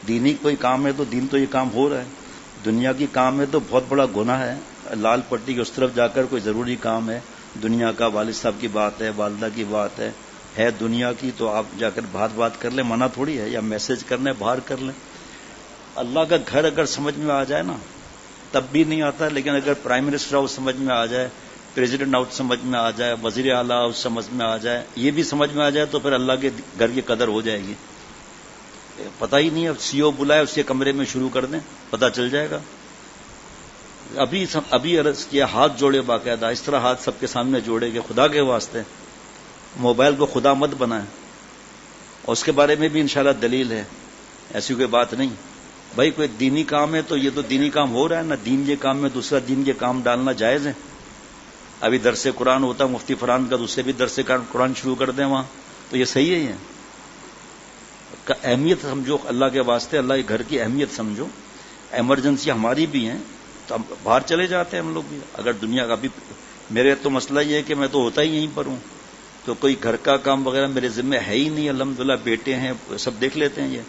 دینی کوئی کام ہے تو دین تو یہ کام ہو رہا ہے، دنیا کی کام ہے تو بہت بڑا گناہ ہے. لال پٹی کے اس طرف جا کر کوئی ضروری کام ہے دنیا کا، والد صاحب کی بات ہے، والدہ کی بات ہے دنیا کی، تو آپ جا کر بات کر لیں، منع تھوڑی ہے. یا میسج کرنا ہے باہر کر لیں. اللہ کا گھر اگر سمجھ میں آ جائے نا تب بھی نہیں آتا، لیکن اگر پرائم منسٹر ہاؤس سمجھ میں آ جائے، پریزیڈنٹ ہاؤس سمجھ میں آ جائے، وزیر اعلیٰ ہاؤس سمجھ میں آ جائے، یہ بھی سمجھ میں آ جائے تو پھر اللہ کے گھر کی قدر ہو جائے گی. پتہ ہی نہیں ہے، سی او بلائے اس کے کمرے میں شروع کر دیں، پتہ چل جائے گا. ابھی عرض کیا، ہاتھ جوڑے باقاعدہ، اس طرح ہاتھ سب کے سامنے جوڑے کہ خدا کے واسطے موبائل کو خدا مت بنائیں. اور اس کے بارے میں بھی انشاءاللہ دلیل ہے، ایسی کوئی بات نہیں. بھائی کوئی دینی کام ہے تو یہ تو دینی کام ہو رہا ہے نا، دین کے کام میں دوسرا دین کے کام ڈالنا جائز ہے. ابھی درس قرآن ہوتا مفتی فرحان کا، تو اسے بھی درس قرآن شروع کر دیں وہاں، تو یہ صحیح ہے. یہ اہمیت سمجھو اللہ کے واسطے، اللہ کے گھر کی اہمیت سمجھو. ایمرجنسی ہماری بھی ہیں تو ہم باہر چلے جاتے ہیں ہم لوگ بھی. اگر دنیا کا بھی، میرے تو مسئلہ یہ ہے کہ میں تو ہوتا ہی یہیں پر ہوں، تو کوئی گھر کا کام وغیرہ میرے ذمہ ہے ہی نہیں. الحمدللہ بیٹے ہیں، سب دیکھ لیتے ہیں. یہ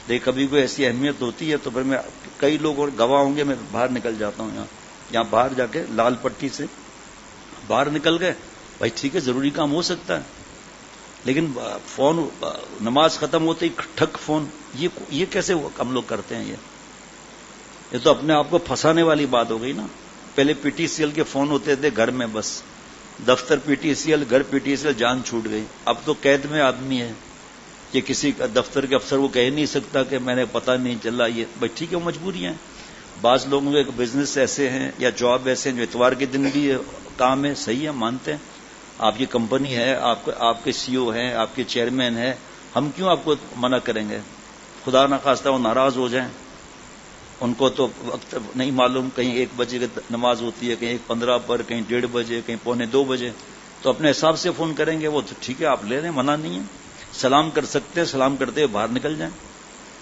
لیکن کبھی کوئی ایسی اہمیت ہوتی ہے تو پھر میں، کئی لوگ اور گواہ ہوں گے، میں باہر نکل جاتا ہوں. یہاں باہر جا کے لال پٹی سے باہر نکل گئے، بھائی ٹھیک ہے ضروری کام ہو سکتا ہے، لیکن فون نماز ختم ہوتے ہی ٹھک فون، یہ کیسے ہم لوگ کرتے ہیں؟ یہ تو اپنے آپ کو پھنسانے والی بات ہو گئی نا. پہلے پی ٹی سی ایل کے فون ہوتے تھے گھر میں، بس دفتر پی ٹی سی ایل، گھر پی ٹی سی ایل، جان چھوٹ گئی. اب تو قید میں آدمی ہے کہ کسی دفتر کے افسر کو کہہ نہیں سکتا کہ میں نے پتہ نہیں چلا. یہ بھائی ٹھیک ہے، وہ مجبوری ہیں. بعض لوگوں کے بزنس ایسے ہیں یا جاب ایسے ہیں جو اتوار کے دن بھی کام ہے، صحیح ہے، مانتے ہیں. آپ کی کمپنی ہے، آپ کے سی او ہیں، آپ کے چیئرمین ہیں، ہم کیوں آپ کو منع کریں گے؟ خدا نخواستہ وہ ناراض ہو جائیں، ان کو تو وقت نہیں معلوم، کہیں 1 بجے کی نماز ہوتی ہے، کہیں 1:15 پر، کہیں 1:30 بجے، کہیں 1:45 بجے، تو اپنے حساب سے فون کریں گے. وہ تو ٹھیک ہے، آپ لے لیں، منع نہیں ہے. سلام کر سکتے ہیں، سلام کرتے ہوئے باہر نکل جائیں.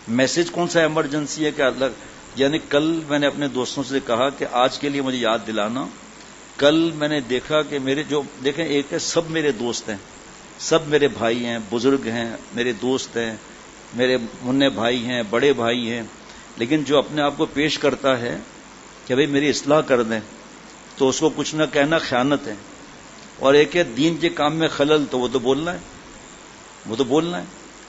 میسج کون سا ایمرجنسی ہے کہ اللہ، یعنی کل میں نے اپنے دوستوں سے کہا کہ آج کے لیے مجھے یاد دلانا. کل میں نے دیکھا کہ میرے جو دیکھیں، ایک ہے سب میرے دوست ہیں، سب میرے بھائی ہیں، بزرگ ہیں، میرے دوست ہیں، میرے منع بھائی ہیں، بڑے بھائی ہیں، لیکن جو اپنے آپ کو پیش کرتا ہے کہ بھئی میری اصلاح کر دیں، تو اس کو کچھ نہ کہنا خیانت ہے. اور ایک ہے دین کے کام میں خلل، تو وہ تو بولنا ہے.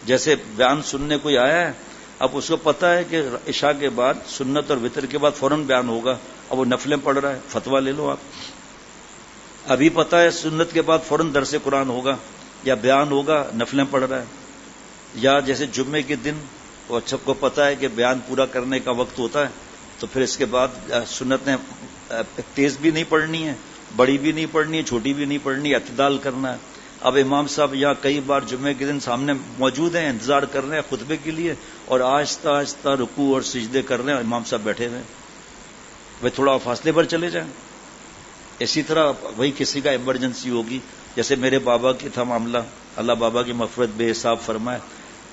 جیسے بیان سننے کوئی آیا ہے، اب اس کو پتہ ہے کہ عشاء کے بعد، سنت اور وتر کے بعد فوراً بیان ہوگا، اب وہ نفلیں پڑھ رہا ہے، فتویٰ لے لو آپ. ابھی پتہ ہے سنت کے بعد فوراً درس قرآن ہوگا یا بیان ہوگا، نفلیں پڑھ رہا ہے. یا جیسے جمعے کے دن وہ سب کو پتہ ہے کہ بیان پورا کرنے کا وقت ہوتا ہے، تو پھر اس کے بعد سنتیں تیز بھی نہیں پڑھنی ہے، بڑی بھی نہیں پڑھنی ہے، چھوٹی بھی نہیں پڑھنی ہے، اعتدال کرنا ہے. اب امام صاحب یہاں کئی بار جمعے کے دن سامنے موجود ہیں، انتظار کر رہے ہیں خطبے کے لیے، اور آہستہ آہستہ رکوع اور سجدے کر رہے ہیں، امام صاحب بیٹھے ہوئے ہیں. وہ تھوڑا فاصلے پر چلے جائیں. اسی طرح وہی کسی کا ایمرجنسی ہوگی، جیسے میرے بابا کی تھا معاملہ، اللہ بابا کی مغفرت بے حساب فرمائے.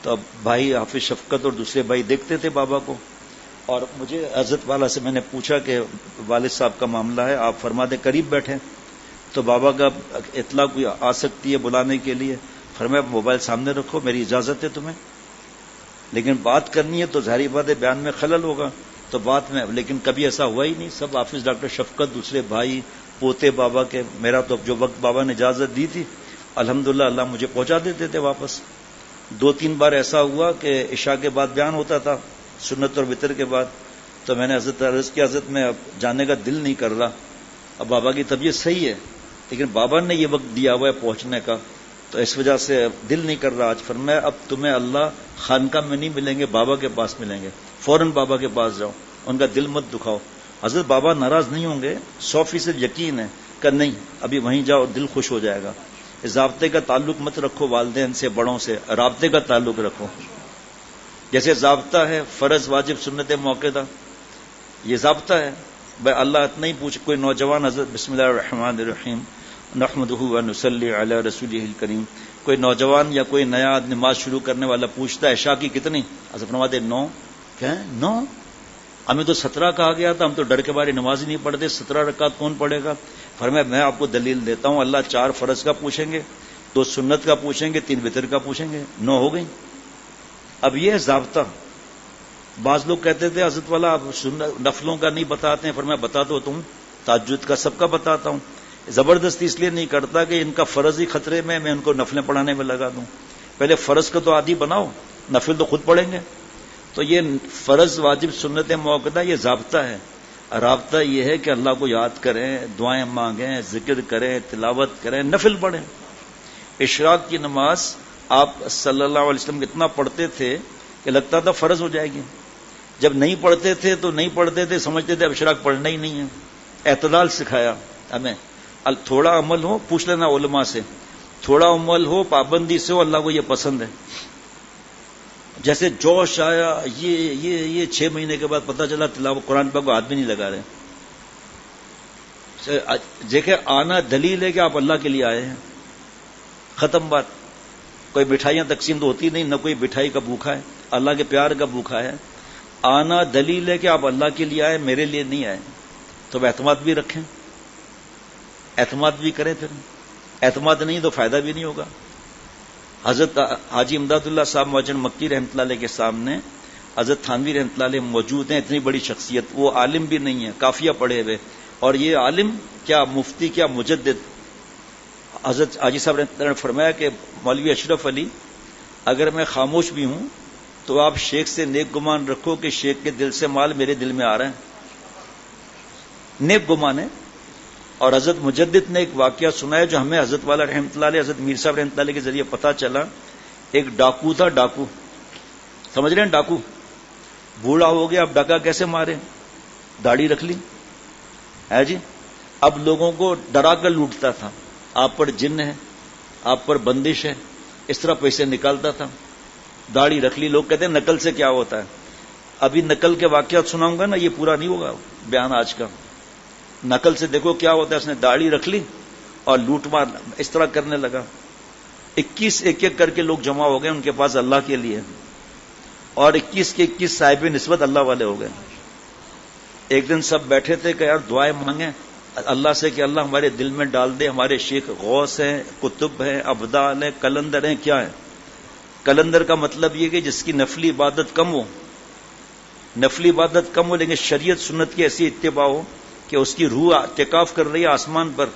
تو اب بھائی حافظ شفقت اور دوسرے بھائی دیکھتے تھے بابا کو، اور مجھے حضرت والا سے میں نے پوچھا کہ والد صاحب کا معاملہ ہے، آپ فرما دیں، قریب بیٹھے. تو بابا کا اطلاع کوئی آ سکتی ہے بلانے کے لیے، فرمایا موبائل سامنے رکھو، میری اجازت ہے تمہیں، لیکن بات کرنی ہے تو ظاہری بات ہے بیان میں خلل ہوگا، تو بات میں. لیکن کبھی ایسا ہوا ہی نہیں. سب حافظ ڈاکٹر شفقت، دوسرے بھائی، پوتے بابا کے. میرا تو جو وقت بابا نے اجازت دی تھی الحمدللہ اللہ مجھے پہنچا دیتے تھے واپس. 2-3 بار ایسا ہوا کہ عشاء کے بعد بیان ہوتا تھا، سنت اور وتر کے بعد، تو میں نے حضرت عرض کی، حضرت میں اب جانے کا دل نہیں کر رہا، اب بابا کی طبیعت صحیح ہے لیکن بابا نے یہ وقت دیا ہوا ہے پہنچنے کا، تو اس وجہ سے دل نہیں کر رہا آج. فرمایا اب تمہیں اللہ خانقاہ میں نہیں ملیں گے، بابا کے پاس ملیں گے، فوراً بابا کے پاس جاؤ، ان کا دل مت دکھاؤ. حضرت بابا ناراض نہیں ہوں گے، 100% یقین ہے کہ نہیں، ابھی وہیں جاؤ، دل خوش ہو جائے گا. اس ضابطے کا تعلق مت رکھو والدین سے، بڑوں سے، رابطے کا تعلق رکھو. جیسے ضابطہ ہے فرض واجب سنت موقع، یہ ضابطہ ہے. بھائی اللہ اتنا ہی پوچھ، کوئی نوجوان حضرت بسم اللہ الرحمن الرحیم نحمدہ ونصلی علی رسولہ الکریم، کوئی نوجوان یا کوئی نیا نماز شروع کرنے والا پوچھتا ہے عشاء کی کتنی، حضرت فرماتے 9. کیا 9؟ ہمیں تو 17 کہا گیا تھا، ہم تو ڈر کے بارے نماز ہی نہیں پڑھتے، 17 رکعت کون پڑھے گا؟ فرمایا میں آپ کو دلیل دیتا ہوں، اللہ 4 فرض کا پوچھیں گے، 2 سنت کا پوچھیں گے، 3 وتر کا پوچھیں گے، 9 ہو گئی. اب یہ ضابطہ بعض لوگ کہتے تھے حضرت والا آپ نفلوں کا نہیں بتاتے ہیں، فرمایا بتا دو تم، تہجد کا سب کا بتاتا ہوں، زبردستی اس لیے نہیں کرتا کہ ان کا فرض ہی خطرے میں ان کو نفلیں پڑھانے میں لگا دوں. پہلے فرض کا تو عادی بناؤ، نفل تو خود پڑھیں گے. تو یہ فرض واجب سنت موقدہ یہ ضابطہ ہے. رابطہ یہ ہے کہ اللہ کو یاد کریں، دعائیں مانگیں، ذکر کریں، تلاوت کریں، نفل پڑھیں. اشراق کی نماز آپ صلی اللہ علیہ وسلم اتنا پڑھتے تھے کہ لگتا تھا فرض ہو جائے گی. جب نہیں پڑھتے تھے تو نہیں پڑھتے تھے، سمجھتے تھے اب اشراق پڑھنا ہی نہیں ہے. اعتدال سکھایا ہمیں. تھوڑا عمل ہو، پوچھ لینا علماء سے، تھوڑا عمل ہو، پابندی سے ہو، اللہ کو یہ پسند ہے. جیسے جوش آیا یہ 6 مہینے کے بعد پتہ چلا تلاوت قرآن پاک کو ہاتھ بھی نہیں لگا رہے. دیکھیں آنا دلیل ہے کہ آپ اللہ کے لیے آئے ہیں، ختم بات. کوئی مٹھائیاں تقسیم تو ہوتی نہیں، نہ کوئی مٹھائی کا بھوکھا ہے، اللہ کے پیار کا بھوکھا ہے. آنا دلیل ہے کہ آپ اللہ کے لیے آئے، میرے لیے نہیں آئے. تو اعتماد بھی رکھیں، اعتماد بھی کریں. پھر اعتماد نہیں تو فائدہ بھی نہیں ہوگا. حضرت حاجی امداد اللہ صاحب موجن مکی رحمۃ اللہ علیہ کے سامنے حضرت تھانوی رحمۃ اللہ علیہ موجود ہیں. اتنی بڑی شخصیت، وہ عالم بھی نہیں ہے، کافیہ پڑھے ہوئے، اور یہ عالم کیا مفتی کیا مجدد. حضرت حاجی صاحب رحمۃ اللہ نے فرمایا کہ مولوی اشرف علی اگر میں خاموش بھی ہوں تو آپ شیخ سے نیک گمان رکھو کہ شیخ کے دل سے مال میرے دل میں آ رہا ہے. نیک گمان ہے. اور حضرت مجدد نے ایک واقعہ سنایا جو ہمیں حضرت والا رحمۃ اللہ علیہ، حضرت میر صاحب رحمۃ اللہ علیہ کے ذریعے پتہ چلا. ایک ڈاکو تھا، ڈاکو سمجھ رہے ہیں، ڈاکو بوڑھا ہو گیا، اب ڈاکہ کیسے مارے؟ داڑھی رکھ لی ہے جی. اب لوگوں کو ڈرا کر لوٹتا تھا، آپ پر جن ہے، آپ پر بندش ہے، اس طرح پیسے نکالتا تھا. داڑھی رکھ لی. لوگ کہتے ہیں نقل سے کیا ہوتا ہے. ابھی نقل کے واقعات سناؤں گا نا، یہ پورا نہیں ہوگا بیان آج کا. نقل سے دیکھو کیا ہوتا ہے. اس نے داڑھی رکھ لی اور لوٹ مار اس طرح کرنے لگا. 21 ایک ایک کر کے لوگ جمع ہو گئے ان کے پاس اللہ کے لیے، اور 21 کے 21 صاحب نسبت اللہ والے ہو گئے. ایک دن سب بیٹھے تھے کہ یار دعائیں مانگیں اللہ سے کہ اللہ ہمارے دل میں ڈال دے ہمارے شیخ غوث ہیں، قطب ہیں، ابدال ہیں، کلندر ہیں. کیا ہے کلندر کا مطلب یہ کہ جس کی نفلی عبادت کم ہو، نفلی عبادت کم ہو لیکن شریعت سنت کی ایسی اتباع ہو کہ اس کی روح اعتکاف کر رہی ہے آسمان پر،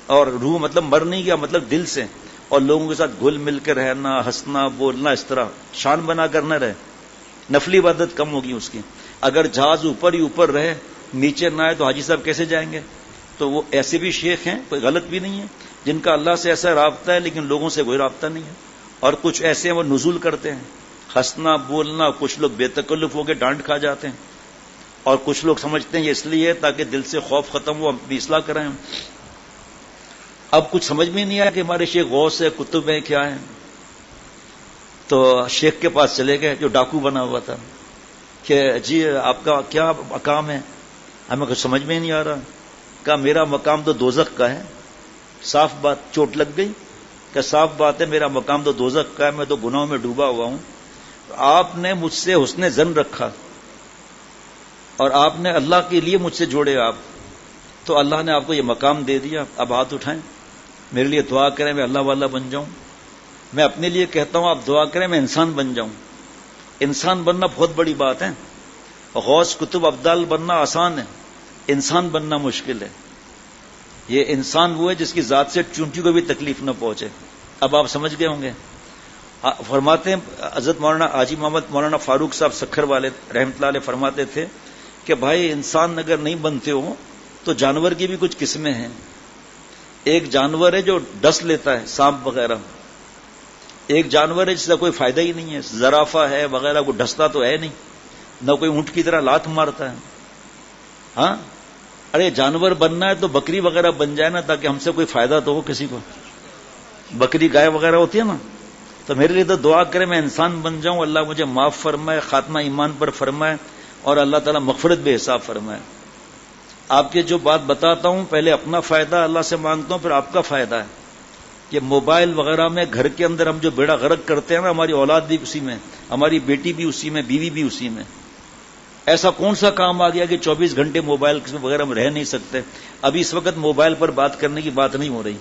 اور روح مطلب مر نہیں گیا، مطلب دل سے، اور لوگوں کے ساتھ گھل مل کے رہنا، ہنسنا، بولنا، اس طرح شان بنا کر نہ رہے. نفلی عبادت کم ہوگی اس کی. اگر جہاز اوپر ہی اوپر رہے نیچے نہ آئے تو حاجی صاحب کیسے جائیں گے؟ تو وہ ایسے بھی شیخ ہیں، کوئی غلط بھی نہیں ہے، جن کا اللہ سے ایسا رابطہ ہے لیکن لوگوں سے کوئی رابطہ نہیں ہے. اور کچھ ایسے ہیں وہ نزول کرتے ہیں، ہنسنا بولنا، کچھ لوگ بے تکلف ہو کے ڈانٹ کھا جاتے ہیں، اور کچھ لوگ سمجھتے ہیں یہ اس لیے تاکہ دل سے خوف ختم ہو، ہم بھی اصلاح کرائیں. اب کچھ سمجھ میں نہیں آیا کہ ہمارے شیخ غوث ہے، قطب ہیں، کیا ہے. تو شیخ کے پاس چلے گئے جو ڈاکو بنا ہوا تھا کہ جی آپ کا کیا مقام ہے؟ ہمیں کچھ سمجھ میں نہیں آ رہا. کہا میرا مقام تو دوزخ کا ہے. صاف بات، چوٹ لگ گئی کہ صاف بات ہے میرا مقام تو دوزخ کا ہے، میں تو گناہوں میں ڈوبا ہوا ہوں. آپ نے مجھ سے حسن ظن رکھا اور آپ نے اللہ کے لیے مجھ سے جوڑے آپ، تو اللہ نے آپ کو یہ مقام دے دیا. اب ہاتھ اٹھائیں، میرے لیے دعا کریں میں اللہ والا بن جاؤں. میں اپنے لیے کہتا ہوں آپ دعا کریں میں انسان بن جاؤں. انسان بننا بہت بڑی بات ہے. غوث قطب ابدال بننا آسان ہے، انسان بننا مشکل ہے. یہ انسان وہ ہے جس کی ذات سے چونٹی کو بھی تکلیف نہ پہنچے. اب آپ سمجھ گئے ہوں گے. فرماتے ہیں حضرت مولانا حاجی محمد مولانا فاروق صاحب سکھر والے رحمۃ اللہ علیہ فرماتے تھے کہ بھائی انسان اگر نہیں بنتے ہو تو جانور کی بھی کچھ قسمیں ہیں. ایک جانور ہے جو ڈس لیتا ہے، سانپ وغیرہ. ایک جانور ہے جس کا کوئی فائدہ ہی نہیں ہے، زرافہ ہے وغیرہ، کو ڈستا تو ہے نہیں، نہ کوئی اونٹ کی طرح لات مارتا ہے. ہاں ارے جانور بننا ہے تو بکری وغیرہ بن جائے نا، تاکہ ہم سے کوئی فائدہ تو ہو کسی کو. بکری گائے وغیرہ ہوتی ہے نا. تو میرے لیے تو دعا کرے میں انسان بن جاؤں، اللہ مجھے معاف فرمائے، خاتمہ ایمان پر فرمائے، اور اللہ تعالیٰ مغفرت بے حساب فرمائے. آپ کے جو بات بتاتا ہوں پہلے اپنا فائدہ اللہ سے مانگتا ہوں، پھر آپ کا فائدہ ہے. کہ موبائل وغیرہ میں گھر کے اندر ہم جو بیڑا غرق کرتے ہیں نا، ہماری اولاد بھی اسی میں، ہماری بیٹی بھی اسی میں، بیوی بھی اسی میں. ایسا کون سا کام آ گیا کہ 24 گھنٹے موبائل وغیرہ میں رہ نہیں سکتے؟ ابھی اس وقت موبائل پر بات کرنے کی بات نہیں ہو رہی.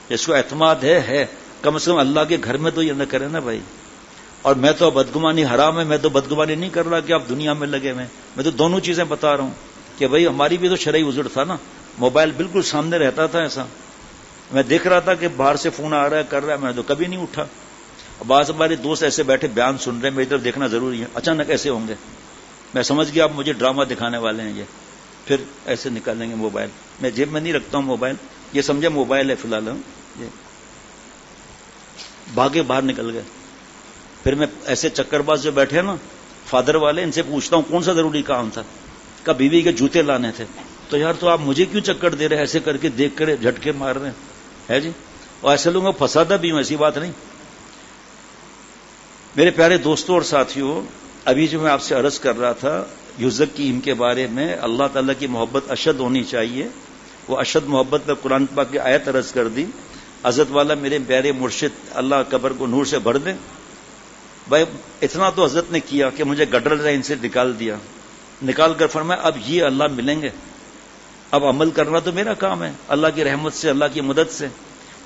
جس کو اعتماد ہے کم سے کم اللہ کے گھر میں تو یہ نہ کرے نا بھائی. اور میں تو بدگمانی حرام ہے، میں تو بدگمانی نہیں کر رہا کہ آپ دنیا میں لگے ہوئے، میں تو دونوں چیزیں بتا رہا ہوں کہ بھائی ہماری بھی تو شرعی عذر تھا نا، موبائل بالکل سامنے رہتا تھا ایسا، میں دیکھ رہا تھا کہ باہر سے فون آ رہا ہے کر رہا ہے، میں تو کبھی نہیں اٹھا. بعض ہمارے دوست ایسے بیٹھے بیان سن رہے ہیں، میری طرف دیکھنا ضروری ہے، اچانک ایسے ہوں گے، میں سمجھ گیا آپ مجھے ڈرامہ دکھانے والے ہیں یہ، پھر ایسے نکالیں گے موبائل. میں جیب میں نہیں رکھتا ہوں موبائل، یہ سمجھے موبائل ہے فی الحال، یہ بھاگے باہر نکل گئے. پھر میں ایسے چکر باز جو بیٹھے نا فادر والے، ان سے پوچھتا ہوں کون سا ضروری کام تھا، کہ بیوی کے جوتے لانے تھے. تو یار تو آپ مجھے کیوں چکر دے رہے ہیں، ایسے کر کے دیکھ کر جھٹکے مار رہے ہیں جی، اور ایسے لوگوں کو پھنساتا بھی ہوں، ایسی بات نہیں. میرے پیارے دوستوں اور ساتھیوں، ابھی جو میں آپ سے عرض کر رہا تھا یوزکیم کے بارے میں، اللہ تعالیٰ کی محبت اشد ہونی چاہیے. وہ اشد محبت میں قرآن پاک کی آیت عرض کر دی. حضرت والا میرے پیارے مرشد اللہ قبر کو نور سے بھر دیں. بھائی اتنا تو حضرت نے کیا کہ مجھے گڈر رہے ان سے نکال دیا، نکال کر فرمایا اب یہ اللہ ملیں گے، اب عمل کرنا تو میرا کام ہے، اللہ کی رحمت سے اللہ کی مدد سے.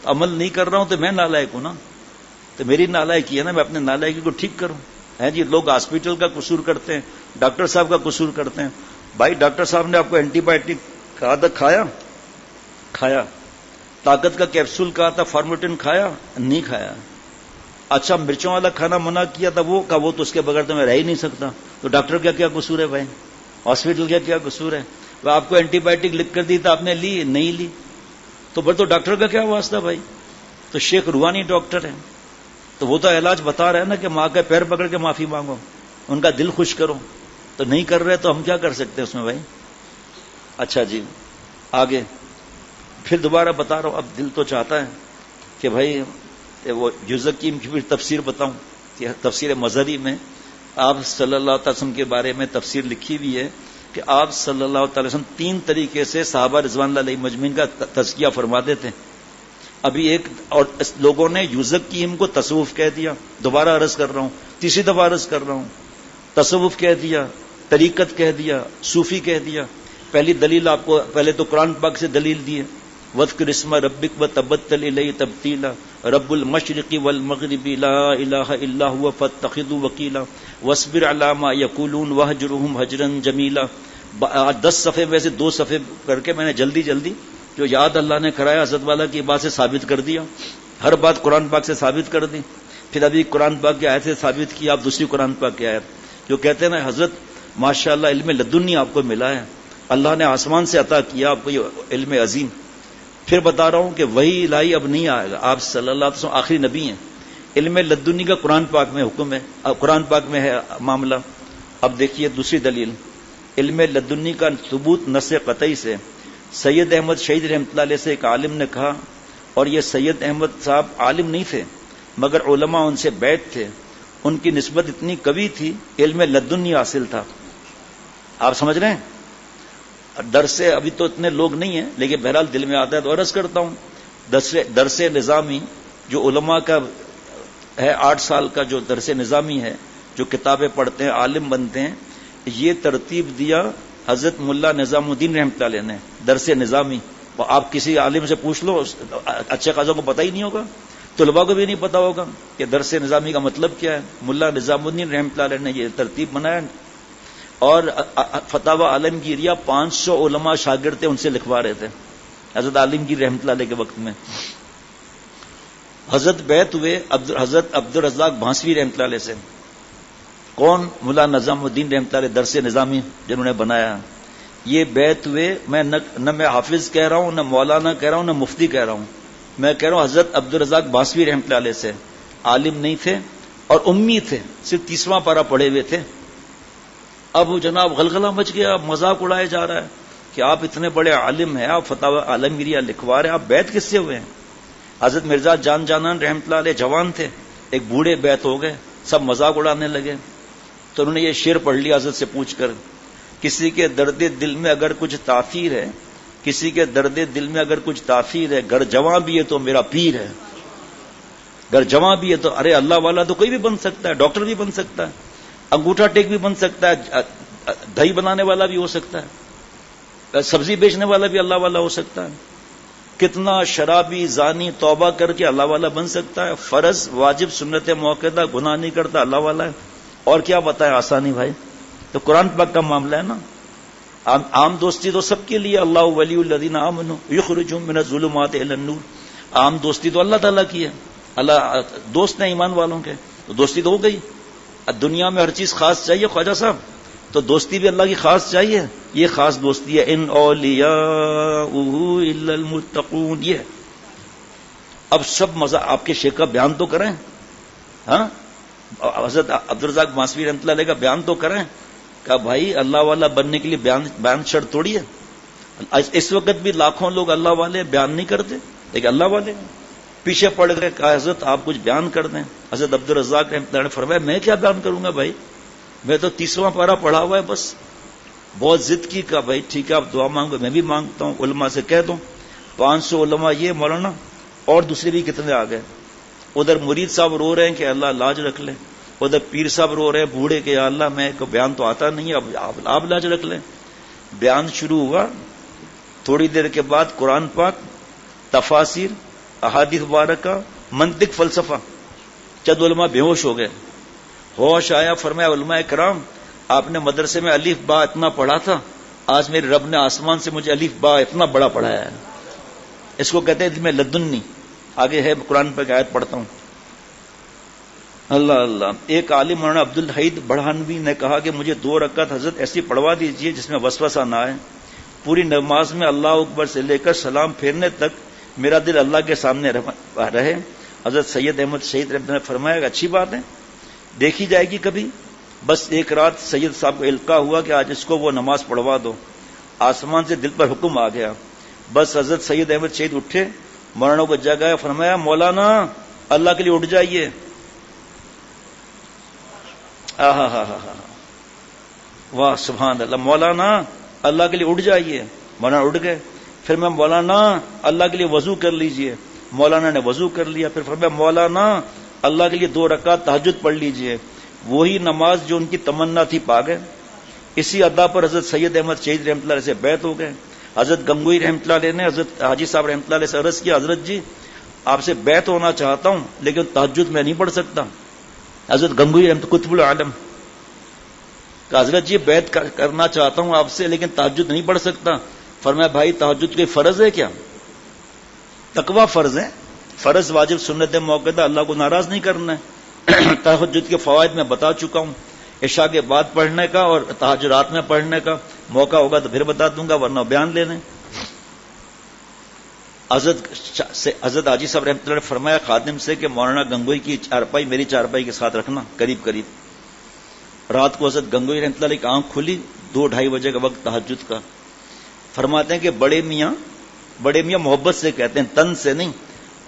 عمل نہیں کر رہا ہوں تو میں نالائق ہوں نا، تو میری نالائکی ہے نا، میں اپنے نالائکی کو ٹھیک کروں. ہے جی، لوگ ہاسپٹل کا قصور کرتے ہیں، ڈاکٹر صاحب کا قصور کرتے ہیں. بھائی ڈاکٹر صاحب نے آپ کو اینٹی بایوٹک کہا تھا، کھایا. طاقت کا کیپسول کہا تھا، فارمیٹن کھایا، نہیں کھایا. اچھا مرچوں والا کھانا منع کیا تھا، وہ تو اس کے بغیر تو میں رہ ہی نہیں سکتا. تو ڈاکٹر کا کیا قصور ہے بھائی، ہاسپٹل کا کیا قصور ہے. وہ آپ کو اینٹی بایوٹک لکھ کر دی تو آپ نے لی نہیں لی، تو پھر تو ڈاکٹر کا کیا واسطہ بھائی. تو شیخ روحانی ڈاکٹر ہے، تو وہ تو علاج بتا رہے ہیں نا کہ ماں کا پیر پکڑ کے معافی مانگو، ان کا دل خوش کرو. تو نہیں کر رہے تو ہم کیا کر سکتے ہیں اس میں بھائی. اچھا جی آگے پھر دوبارہ بتا رہا ہوں. اب دل تو چاہتا ہے کہ بھائی وہ یوزکیم کی بھی تفسیر بتاؤں کہ تفسیر مظہری میں آپ صلی اللہ علیہ وسلم کے بارے میں تفسیر لکھی ہوئی ہے کہ آپ صلی اللہ تعالی وسلم 3 طریقے سے صحابہ رضوان اللہ علیہ مجمعین کا تزکیہ فرماتے تھے. ابھی ایک اور لوگوں نے یوزکیم کو تصوف کہہ دیا، دوبارہ عرض کر رہا ہوں، تیسری دفعہ عرض کر رہا ہوں، تصوف کہہ دیا، طریقت کہہ دیا، صوفی کہہ دیا. پہلی دلیل آپ کو پہلے تو قرآن پاک سے دلیل دی ہے، وَاذْكُرِ اسْمَ رَبِّكَ وَتَبَتَّلْ إِلَيْهِ تَبْتِيلًا رَبُّ الْمَشْرِقِ وَالْمَغْرِبِ لَا إِلَٰهَ إِلَّا هُوَ فَاتَّخِذْهُ وَكِيلًا وَاصْبِرْ عَلَىٰ مَا يَقُولُونَ وَاهْجُرْهُمْ هَجْرًا جَمِيلًا. 10 صفحے میں سے 2 صفحے کر کے میں نے جلدی جو یاد اللہ نے کرایا حضرت والا کی بات سے ثابت کر دیا، ہر بات قرآن پاک سے ثابت کر دی. پھر ابھی قرآن پاک کی آیت سے ثابت کی، آپ دوسری قرآن پاک کی آیت جو کہتے ہیں نا حضرت ماشاءاللہ علم لدنی آپ کو ملا ہے، اللہ نے آسمان سے عطا کیا آپ کو یہ علم عظیم. پھر بتا رہا ہوں کہ وہی الہی اب نہیں آئے گا، آپ صلی اللہ علیہ وسلم آخری نبی ہیں. علم لدنی کا قرآن پاک میں حکم ہے، قرآن پاک میں ہے معاملہ. اب دیکھیے دوسری دلیل، علم لدنی کا ثبوت نص قطعی سے. سید احمد شہید رحمۃ اللہ علیہ سے ایک عالم نے کہا، اور یہ سید احمد صاحب عالم نہیں تھے مگر علماء ان سے بیعت تھے، ان کی نسبت اتنی قوی تھی، علم لدنی حاصل تھا. آپ سمجھ رہے ہیں؟ درس سے ابھی تو اتنے لوگ نہیں ہیں لیکن بہرحال دل میں آتا ہے تو عرض کرتا ہوں. درس نظامی جو علماء کا ہے 8 سال کا جو درس نظامی ہے، جو کتابیں پڑھتے ہیں عالم بنتے ہیں، یہ ترتیب دیا حضرت ملا نظام الدین رحمۃ اللہ علیہ نے. درس نظامی آپ کسی عالم سے پوچھ لو، اچھے خاصوں کو پتہ ہی نہیں ہوگا، طلباء کو بھی نہیں پتا ہوگا کہ درس نظامی کا مطلب کیا ہے. ملا نظام الدین رحمۃ اللہ علیہ نے یہ ترتیب بنایا، اور فتاوی عالمگیریہ 500 علماء شاگرد تھے ان سے لکھوا رہے تھے حضرت عالمگیر رحمۃ اللہ علیہ کے وقت میں. حضرت بیعت ہوئے حضرت عبدالرزاق بھانسوی رحمۃ اللہ علیہ سے. کون؟ ملا نظام الدین رحمۃ اللہ علیہ درس نظامی جنہوں نے بنایا. یہ بیعت ہوئے، میں نہ میں حافظ کہہ رہا ہوں، نہ مولانا کہہ رہا ہوں، نہ مفتی کہہ رہا ہوں، میں کہہ رہا ہوں حضرت عبدالرزاق بھانسوی رحمۃ اللہ علیہ سے. عالم نہیں تھے اور امی تھے، صرف 30واں پارہ پڑھے ہوئے تھے. اب جناب غلغلہ مچ گیا، مذاق اڑایا جا رہا ہے کہ آپ اتنے بڑے عالم ہیں، آپ فتاوی عالمگیریہ لکھوا رہے ہیں، آپ بیعت کس سے ہوئے ہیں؟ حضرت مرزا جان جانان رحمۃ اللہ علیہ جوان تھے، ایک بوڑھے بیعت ہو گئے، سب مذاق اڑانے لگے. تو انہوں نے یہ شعر پڑھ لیا حضرت سے پوچھ کر، کسی کے درد دل میں اگر کچھ تاثیر ہے، کسی کے درد دل میں اگر کچھ تاثیر ہے، گر جواں بھی ہے تو میرا پیر ہے. گر جواں بھی ہے تو ارے اللہ والا تو کوئی بھی بن سکتا ہے، ڈاکٹر بھی بن سکتا ہے، انگوٹھا ٹیک بھی بن سکتا ہے، دہی بنانے والا بھی ہو سکتا ہے، سبزی بیچنے والا بھی اللہ والا ہو سکتا ہے. کتنا شرابی زانی توبہ کر کے اللہ والا بن سکتا ہے؟ فرض واجب سنت موقعہ گناہ نہیں کرتا اللہ والا ہے؟ اور کیا بتائیں آسانی بھائی؟ تو قرآن پاک کا معاملہ ہے نا. عام دوستی تو سب کے لیے، اللہ ولی الذین آمنوا یخرجہم من الظلمات الی النور. عام دوستی تو اللہ تعالیٰ کی ہے، اللہ دوست ہیں ایمان والوں کے، تو دوستی تو ہو گئی. دنیا میں ہر چیز خاص چاہیے خواجہ صاحب، تو دوستی بھی اللہ کی خاص چاہیے. یہ خاص دوستی ہے، ان اولیاؤہ الا المتقون. یہ اب سب مزہ آپ کے شیخ کا بیان تو کریں، ہاں حضرت عبدالرزاق ماسوی رحمۃ اللہ علیہ کا بیان تو کریں کہ بھائی اللہ والا بننے کے لیے بیان شرط توڑی ہے. اس وقت بھی لاکھوں لوگ اللہ والے بیان نہیں کرتے، لیکن اللہ والے پیچھے پڑ گئے. کہا حضرت آپ کچھ بیان کر دیں. حضرت عبدالرزاق رحمۃ اللہ نے فرمایا میں کیا بیان کروں گا بھائی، میں تو 30واں پارہ پڑھا ہوا ہے بس. بہت ضد کی، کہا بھائی ٹھیک ہے آپ دعا مانگو، میں بھی مانگتا ہوں، علماء سے کہہ دوں. 500 علماء یہ مولانا اور دوسرے بھی کتنے آ گئے. ادھر مرید صاحب رو رہے ہیں کہ اللہ لاج رکھ لیں، ادھر پیر صاحب رو رہے ہیں بوڑھے کہ یا اللہ میں کو بیان تو آتا نہیں ہے، اب آپ لاج رکھ لیں. بیان شروع ہوا، تھوڑی دیر کے بعد قرآن پاک، تفاسیر، احادیث مبارکہ، منطق، فلسفہ. چند علماء بے ہوش ہو گئے. ہوش آیا، فرمایا علماء کرام آپ نے مدرسے میں الف با اتنا پڑھا تھا، آج میرے رب نے آسمان سے مجھے الف با اتنا بڑا پڑھایا ہے. اس کو کہتے ہیں علم لدنی. آگے ہے قرآن پر آیت پڑھتا ہوں. اللہ اللہ. ایک عالم مولانا عبد الحید بڑھانوی نے کہا کہ مجھے 2 رکعت حضرت ایسی پڑھوا دیجیے جس میں وسوسہ نہ آئے. پوری نماز میں اللہ اکبر سے لے کر سلام پھیرنے تک میرا دل اللہ کے سامنے رہے. حضرت سید احمد شہید رحمۃ اللہ نے فرمایا کہ اچھی بات ہے، دیکھی جائے گی کبھی. بس ایک رات سید صاحب کو القا ہوا کہ آج اس کو وہ نماز پڑھوا دو. آسمان سے دل پر حکم آ گیا. بس حضرت سید احمد شہید اٹھے، مولانا کو جگایا، فرمایا مولانا اللہ کے لیے اٹھ جائیے. واہ سبحان اللہ. مولانا اللہ کے لیے اٹھ جائیے. مولانا اٹھ گئے. پھر میں مولانا اللہ کے لیے وضو کر لیجئے. مولانا نے وضو کر لیا. پھر فرمایا مولانا اللہ کے لیے 2 رکعت تہجد پڑھ لیجئے. وہی نماز جو ان کی تمنا تھی پا گئے. اسی ادا پر حضرت سید احمد شہید رحمۃ اللہ علیہ سے بیعت ہو گئے. حضرت گنگوئی رحمۃ اللہ علیہ نے حضرت حاجی صاحب رحمۃ اللہ علیہ سے عرض کیا، حضرت جی آپ سے بیعت ہونا چاہتا ہوں لیکن تہجد میں نہیں پڑھ سکتا. حضرت گنگوئی رحمۃ قطب العالم کہ حضرت جی بیعت کرنا چاہتا ہوں آپ سے لیکن تہجد نہیں پڑھ سکتا. فرمایا بھائی تہجد کوئی فرض ہے کیا؟ تقویٰ فرض ہے. فرض واجب سنت موقعہ اللہ کو ناراض نہیں کرنا ہے. تہجد کے فوائد میں بتا چکا ہوں. عشاء کے بعد پڑھنے کا اور تہجد میں پڑھنے کا موقع ہوگا تو پھر بتا دوں گا، ورنہ بیان لے لیں. حضرت حاجی صاحب رحمۃ اللہ نے فرمایا خادم سے کہ مولانا گنگوئی کی چارپائی میری چارپائی کے ساتھ رکھنا قریب قریب. رات کو حضرت گنگوئی رحمۃ اللہ کی آنکھ کھلی 2-2:30 بجے کا وقت تہجد کا. فرماتے ہیں کہ بڑے میاں محبت سے کہتے ہیں تن سے نہیں،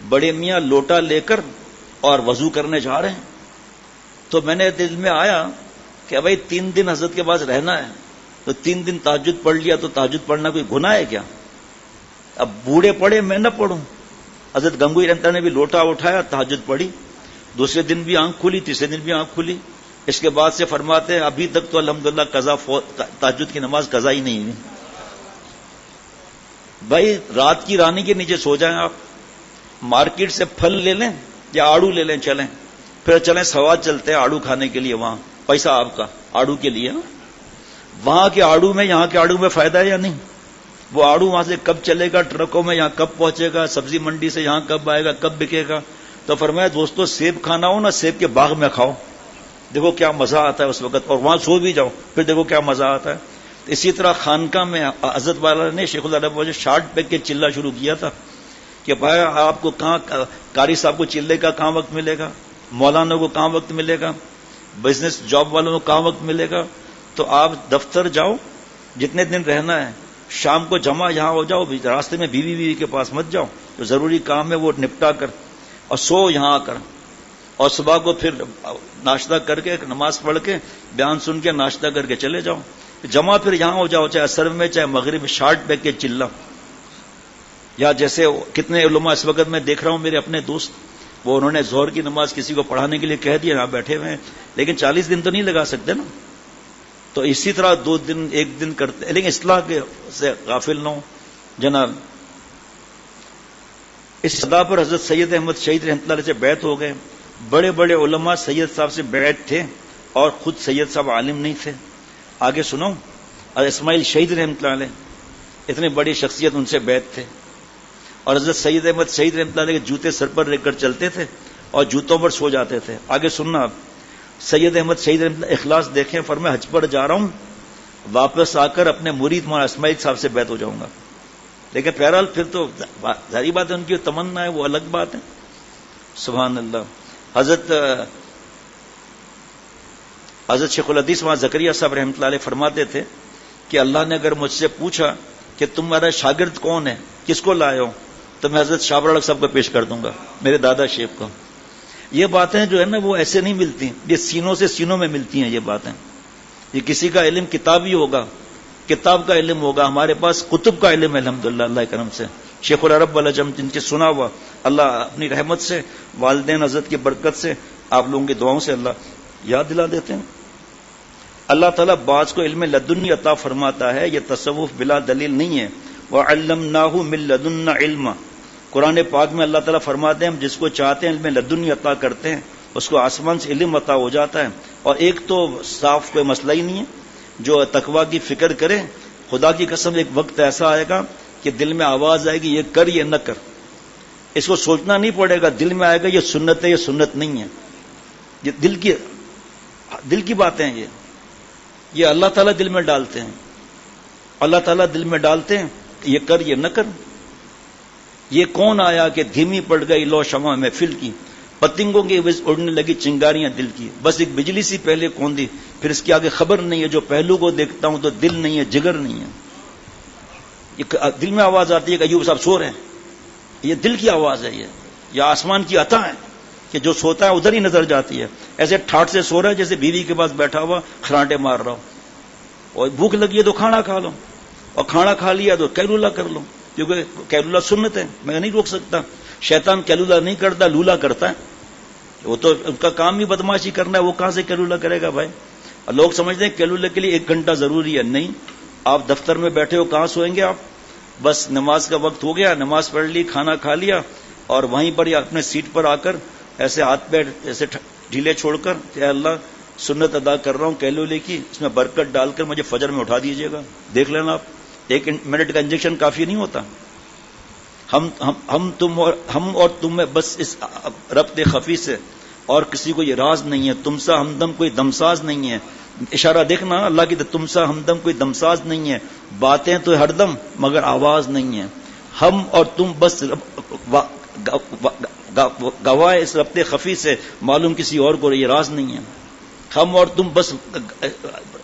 بڑے میاں لوٹا لے کر اور وضو کرنے جا رہے ہیں. تو میں نے دل میں آیا کہ بھائی 3 دن حضرت کے پاس رہنا ہے تو 3 دن تہجد پڑھ لیا تو تہجد پڑھنا کوئی گناہ ہے کیا؟ اب بوڑھے پڑھے میں نہ پڑھوں. حضرت گنگوئی رحمۃ اللہ نے بھی لوٹا اٹھایا، تہجد پڑھی. دوسرے دن بھی آنکھ کھلی، تیسرے دن بھی آنکھ کھلی. اس کے بعد سے فرماتے ہیں ابھی تک تو الحمدللہ تہجد کی نماز قضا ہی نہیں ہوئی. بھائی رات کی رانی کے نیچے سو جائیں آپ، مارکیٹ سے پھل لے لیں یا آڑو لے لیں، چلیں پھر چلیں سواد چلتے ہیں آڑو کھانے کے لیے. وہاں پیسہ آپ کا آڑو کے لیے. وہاں کے آڑو میں یہاں کے آڑو میں فائدہ ہے یا نہیں؟ وہ آڑو وہاں سے کب چلے گا ٹرکوں میں، یہاں کب پہنچے گا، سبزی منڈی سے یہاں کب آئے گا، کب بکے گا. تو فرمایا دوستو سیب کھانا ہو نا سیب کے باغ میں کھاؤ، دیکھو کیا مزہ آتا ہے اس وقت، اور وہاں سو بھی جاؤ پھر دیکھو کیا مزہ آتا ہے. اسی طرح خانقاہ میں حضرت والا نے شیخ اللہ شارٹ پیک کے چلہ شروع کیا تھا کہ بھائی آپ کو کہاں قاری صاحب کو چلے کا کہاں وقت ملے گا، مولانا کو کہاں وقت ملے گا، بزنس جاب والوں کو کہاں وقت ملے گا. تو آپ دفتر جاؤ جتنے دن رہنا ہے، شام کو جمع یہاں ہو جاؤ، راستے میں بیوی کے پاس مت جاؤ، جو ضروری کام ہے وہ نپٹا کر اور سو یہاں آ کر، اور صبح کو پھر ناشتہ کر کے نماز پڑھ کے بیان سن کے ناشتہ کر کے چلے جاؤ. جمع پھر یہاں ہو جاؤ، چاہے عصر میں چاہے مغرب میں، شارٹ پیک کے چلہ. یا جیسے کتنے علماء اس وقت میں دیکھ رہا ہوں میرے اپنے دوست، وہ انہوں نے ظہر کی نماز کسی کو پڑھانے کے لیے کہہ دیا، یہاں بیٹھے ہوئے ہیں، لیکن 40 دن تو نہیں لگا سکتے نا. تو اسی طرح 2 دن 1 دن کرتے، لیکن اصلاح کے سے غافل نہ ہو جناب. اس صدا پر حضرت سید احمد شہید رحمۃ اللہ علیہ سے بیعت ہو گئے. بڑے بڑے علماء سید صاحب سے بیعت تھے اور خود سید صاحب عالم نہیں تھے. آگے سنو، اسماعیل شہید رحمۃ اللہ علیہ اتنے بڑی شخصیت، ان سے بیعت تھے. اور حضرت سید احمد شہید رحمۃ اللہ علیہ کے جوتے سر پر رکھ کر چلتے تھے اور جوتوں پر سو جاتے تھے. آگے سننا آپ، سید احمد شہید رحمۃ اللہ اخلاص دیکھیں، فرمایا حج پر جا رہا ہوں، واپس آ کر اپنے مرید مولانا اسماعیل صاحب سے بیعت ہو جاؤں گا. لیکن بہرحال پھر تو ظاہری بات ہے، ان کی تمنا ہے، وہ الگ بات ہے. سبحان اللہ. حضرت شیخ الحدیث وہاں زکریا صاحب رحمۃ اللہ علیہ فرماتے تھے کہ اللہ نے اگر مجھ سے پوچھا کہ تمہارا شاگرد کون ہے، کس کو لائے ہو، تو میں حضرت شاہ بڑک صاحب کو پیش کر دوں گا، میرے دادا شیخ کو. یہ باتیں جو ہے نا وہ ایسے نہیں ملتی، یہ سینوں سے سینوں میں ملتی ہیں یہ باتیں. یہ کسی کا علم کتابی ہوگا، کتاب کا علم ہوگا، ہمارے پاس کتب کا علم ہے الحمدللہ اللہ کرم سے. شیخ العرب والعجم جن کے سنا ہوا، اللہ اپنی رحمت سے، والدین حضرت کی برکت سے، آپ لوگوں کی دعاؤں سے اللہ یاد دلا دیتے ہیں. اللہ تعالیٰ بعض کو علم لدنی عطا فرماتا ہے، یہ تصوف بلا دلیل نہیں ہے. وَعَلَّمْنَاهُ مِن لَدُنَّا عِلْمًا، قرآن پاک میں اللہ تعالیٰ فرماتے ہیں ہم جس کو چاہتے ہیں علم لدنی عطا کرتے ہیں، اس کو آسمان سے علم عطا ہو جاتا ہے. اور ایک تو صاف کوئی مسئلہ ہی نہیں ہے، جو تقویٰ کی فکر کرے، خدا کی قسم ایک وقت ایسا آئے گا کہ دل میں آواز آئے گی یہ کر یہ نہ کر، اس کو سوچنا نہیں پڑے گا، دل میں آئے گا یہ سنت ہے یہ سنت نہیں ہے. یہ دل کی باتیں ہیں، یہ اللہ تعالیٰ دل میں ڈالتے ہیں. اللہ تعالیٰ دل میں ڈالتے ہیں یہ کر یہ نہ کر. یہ کون آیا کہ دھیمی پڑ گئی لو شمع محفل کی، پتنگوں کی اڑنے لگی چنگاریاں دل کی. بس ایک بجلی سی پہلے کون دی، پھر اس کی آگے خبر نہیں ہے. جو پہلو کو دیکھتا ہوں تو دل نہیں ہے جگر نہیں ہے. یہ دل میں آواز آتی ہے کہ ایوب صاحب سو رہے ہیں، یہ دل کی آواز ہے. یہ آسمان کی عطا ہے کہ جو سوتا ہے ادھر ہی نظر جاتی ہے. ایسے ٹھاٹ سے سو رہا ہے جیسے بیوی کے پاس بیٹھا ہوا خراٹے مار رہا ہو. اور بھوک لگی ہے تو کھانا کھا لو، اور کھانا کھا لیا تو کیلولا کر لو، کیونکہ کیلولا سنت ہے، میں نہیں روک سکتا. شیطان کیلولا نہیں کرتا، لولا کرتا ہے. وہ تو ان کا کام ہی بدماشی کرنا ہے، وہ کہاں سے کیلولا کرے گا بھائی. اور لوگ سمجھتے ہیں کیلولے کے لیے 1 گھنٹہ ضروری ہے. نہیں، آپ دفتر میں بیٹھے ہو کہاں سوئیں گے آپ؟ بس نماز کا وقت ہو گیا، نماز پڑھ لی، کھانا کھا لیا، اور وہیں پر یا اپنے سیٹ پر آ کر ایسے ہاتھ پیر ایسے ڈھیلے چھوڑ کر اے اللہ سنت ادا کر رہا ہوں کیلولے کی، اس میں برکت ڈال کر مجھے فجر میں اٹھا دیجیے گا. دیکھ لینا آپ، 1 منٹ کا انجیکشن کافی نہیں ہوتا. ہم اور تم میں بس اس ربط خفی سے، اور کسی کو یہ راز نہیں ہے. تم سا ہمدم کوئی دمساز نہیں ہے. اشارہ دیکھنا اللہ کی، تم سا ہمدم کوئی دمساز نہیں ہے. باتیں تو ہر دم مگر آواز نہیں ہے. ہم اور تم بس گواہ اس ربط خفی سے، معلوم کسی اور کو یہ راز نہیں ہے. ہم اور تم بس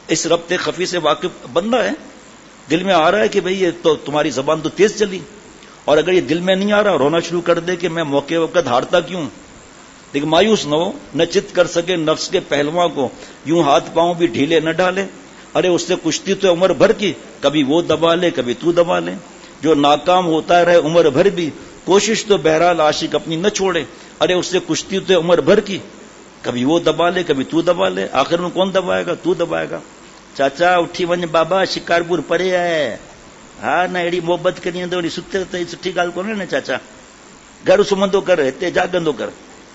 اس ربط خفی سے واقف. بندہ ہے دل میں آ رہا ہے کہ بھئی یہ تو تمہاری زبان تو تیز چلی، اور اگر یہ دل میں نہیں آ رہا رونا شروع کر دے کہ میں موقع وقت ہارتا کیوں. لیکن مایوس نہ ہو، نہ چت کر سکے نفس کے پہلواں کو، یوں ہاتھ پاؤں بھی ڈھیلے نہ ڈالے. ارے اس سے کشتی تو عمر بھر کی، کبھی وہ دبا لے کبھی تو دبا لے. جو ناکام ہوتا رہے عمر بھر بھی، کوشش تو بہرحال عاشق اپنی نہ چھوڑے. ارے اس سے کشتی تو عمر بھر کی، کبھی وہ دبا لے کبھی تو دبا لے. آخر میں کون دبائے گا؟ تو دبائے گا. چاچا اٹھی ونج بابا شکارپور پرے ہے. ہاں نہ ایڑی محبت کرنی ہے تو ستے سٹھی گال کو نا چاچا، گھر سمندو کر تے جاگندو کر،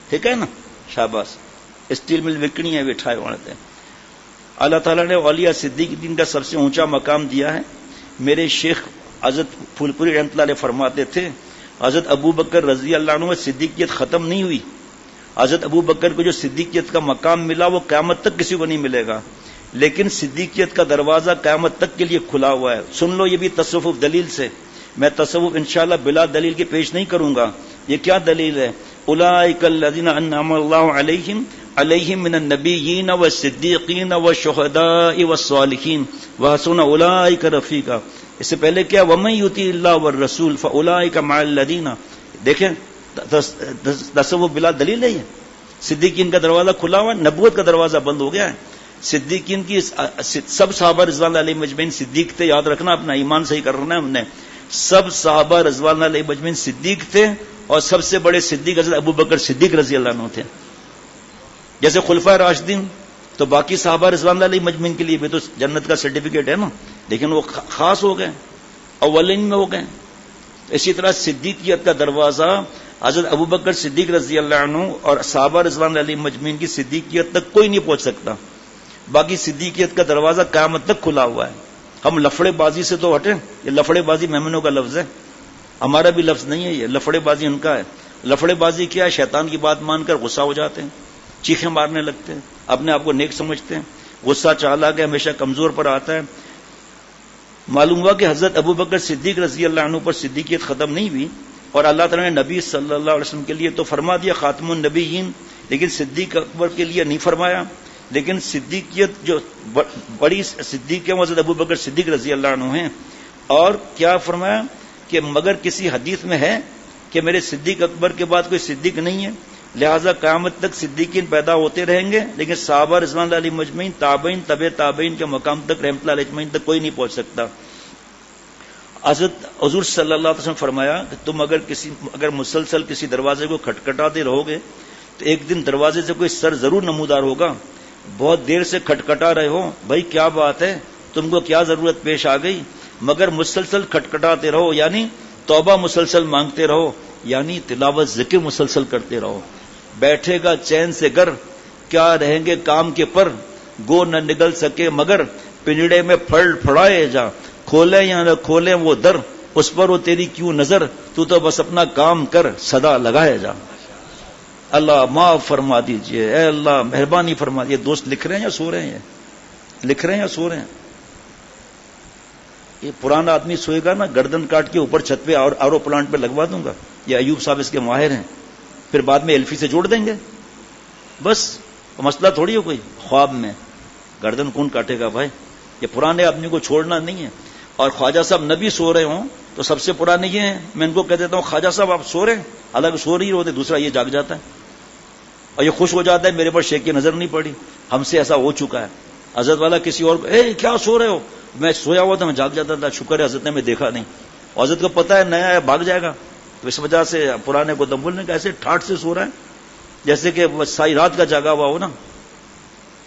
ٹھیک ہے نا. شاباش. اسٹیل مل وکنی ہے ویٹھائے وہاں. اللہ تعالیٰ نے اولیاء صدیقین کا سب سے اونچا مقام دیا ہے. میرے شیخ حضرت پھول پوری رحمۃ اللہ علیہ فرماتے تھے حضرت ابو بکر رضی اللہ عنہ میں صدیقیت ختم نہیں ہوئی. حضرت ابو بکر کو جو صدیقیت کا مقام ملا وہ قیامت تک کسی کو نہیں ملے گا، لیکن صدیقیت کا دروازہ قیامت تک کے لیے کھلا ہوا ہے. سن لو یہ بھی تصوف دلیل سے. میں تصوف انشاءاللہ بلا دلیل کے پیش نہیں کروں گا. یہ کیا دلیل ہے؟ اولئک الذین انعم اللہ علیہم من النبیین والصدیقین والشہداء والصالحین وحسن اولئک رفیقا. اس سے پہلے کیا؟ ومن یطیع اللہ والرسول فاولئک مع الذین. دیکھیں تصوف بلا دلیل ہے. یہ صدیقین کا دروازہ کھلا ہوا ہے، نبوت کا دروازہ بند ہو گیا ہے. صدیقین کی سب صحابہ رضوان اللہ علیہ مجمعین صدیق تھے. یاد رکھنا، اپنا ایمان صحیح کرنا ہے ہم نے. سب صحابہ رضوان اللہ علیہ مجمعین صدیق تھے، اور سب سے بڑے صدیق حضرت ابو بکر صدیق رضی اللہ عنہ تھے. جیسے خلفائے راشدین تو باقی صحابہ رضوان اللہ علیہ مجمعین کے لیے بھی تو جنت کا سرٹیفکیٹ ہے نا، لیکن وہ خاص ہو گئے، اولین میں ہو گئے. اسی طرح صدیقیت کا دروازہ حضرت ابوبکر صدیق رضی اللہ عنہ اور صحابہ رضوان علیہ مجمعین کی صدیقیت تک کوئی نہیں پہنچ سکتا. باقی صدیقیت کا دروازہ قیامت تک کھلا ہوا ہے. ہم لفڑے بازی سے تو ہٹیں. یہ لفڑے بازی میمنوں کا لفظ ہے, ہمارا بھی لفظ نہیں ہے. یہ لفڑے بازی ان کا ہے. لفڑے بازی کیا ہے؟ شیطان کی بات مان کر غصہ ہو جاتے ہیں, چیخیں مارنے لگتے ہیں, اپنے آپ کو نیک سمجھتے ہیں. غصہ چالا کہ ہمیشہ کمزور پر آتا ہے. معلوم ہوا کہ حضرت ابوبکر صدیق رضی اللہ عنہ پر صدیقیت ختم نہیں ہوئی, اور اللہ تعالیٰ نے نبی صلی اللہ علیہ وسلم کے لیے تو فرما دیا خاتم النبیین, لیکن صدیق اکبر کے لیے نہیں فرمایا. لیکن صدیقیت جو بڑی صدیق ہے حضرت ابوبکر صدیق رضی اللہ عنہ ہیں. اور کیا فرمایا کہ مگر کسی حدیث میں ہے کہ میرے صدیق اکبر کے بعد کوئی صدیق نہیں ہے, لہذا قیامت تک صدیقین پیدا ہوتے رہیں گے, لیکن صحابہ رضوان اللہ علیہ مجمعین, تابعین, تبع تابعین کے مقام تک رحمۃ اللہ علیہ مجمعین تک کوئی نہیں پہنچ سکتا. حضرت حضور صلی اللہ علیہ وسلم فرمایا کہ تم اگر مسلسل کسی دروازے کو کھٹکھٹاتے رہو گے تو ایک دن دروازے سے کوئی سر ضرور نمودار ہوگا. بہت دیر سے کھٹکھٹا رہے ہو, بھائی کیا بات ہے, تم کو کیا ضرورت پیش آ گئی, مگر مسلسل کھٹکھٹاتے رہو, یعنی توبہ مسلسل مانگتے رہو, یعنی تلاوت ذکر مسلسل کرتے رہو. بیٹھے گا چین سے گر, کیا رہیں گے کام کے پر, گو نہ نگل سکے مگر پنجڑے میں پھڑ پھڑائے جا, کھولے یا نہ کھولے وہ در, اس پر وہ تیری کیوں نظر, تو بس اپنا کام کر صدا لگائے جا. اللہ معاف فرما دیجئے, اے اللہ مہربانی فرما دیجئے. دوست لکھ رہے ہیں یا سو رہے ہیں؟ لکھ رہے ہیں یا سو رہے ہیں؟ یہ پرانا آدمی سوئے گا نا, گردن کاٹ کے اوپر چھت پہ اور آرو پلانٹ پہ لگوا دوں گا. یہ ایوب صاحب اس کے ماہر ہیں, پھر بعد میں ایلفی سے جوڑ دیں گے. بس مسئلہ تھوڑی ہو کوئی خواب میں گردن کون کاٹے گا بھائی. یہ پرانے آدمی کو چھوڑنا نہیں ہے. اور خواجہ صاحب نبی سو رہے ہوں تو سب سے پرانے یہ ہیں. میں ان کو کہہ دیتا ہوں خواجہ صاحب آپ سو رہے ہیں, حالانکہ سو رہی ہوتے, دوسرا یہ جاگ جاتا ہے اور یہ خوش ہو جاتا ہے میرے پر شیخ کی نظر نہیں پڑی. ہم سے ایسا ہو چکا ہے. حضرت والا کسی اور کیا سو رہے ہو, میں سویا ہوا تھا, میں جاگ جاتا تھا, شکر ہے حضرت نے میں دیکھا نہیں. اور حضرت کو پتا ہے نیا ہے بھاگ جائے گا, تو اس وجہ سے پرانے کو دم بولنے کا ایسے ٹھاٹ سے سو رہا ہے جیسے کہ ساری رات کا جاگا ہوا ہو نا.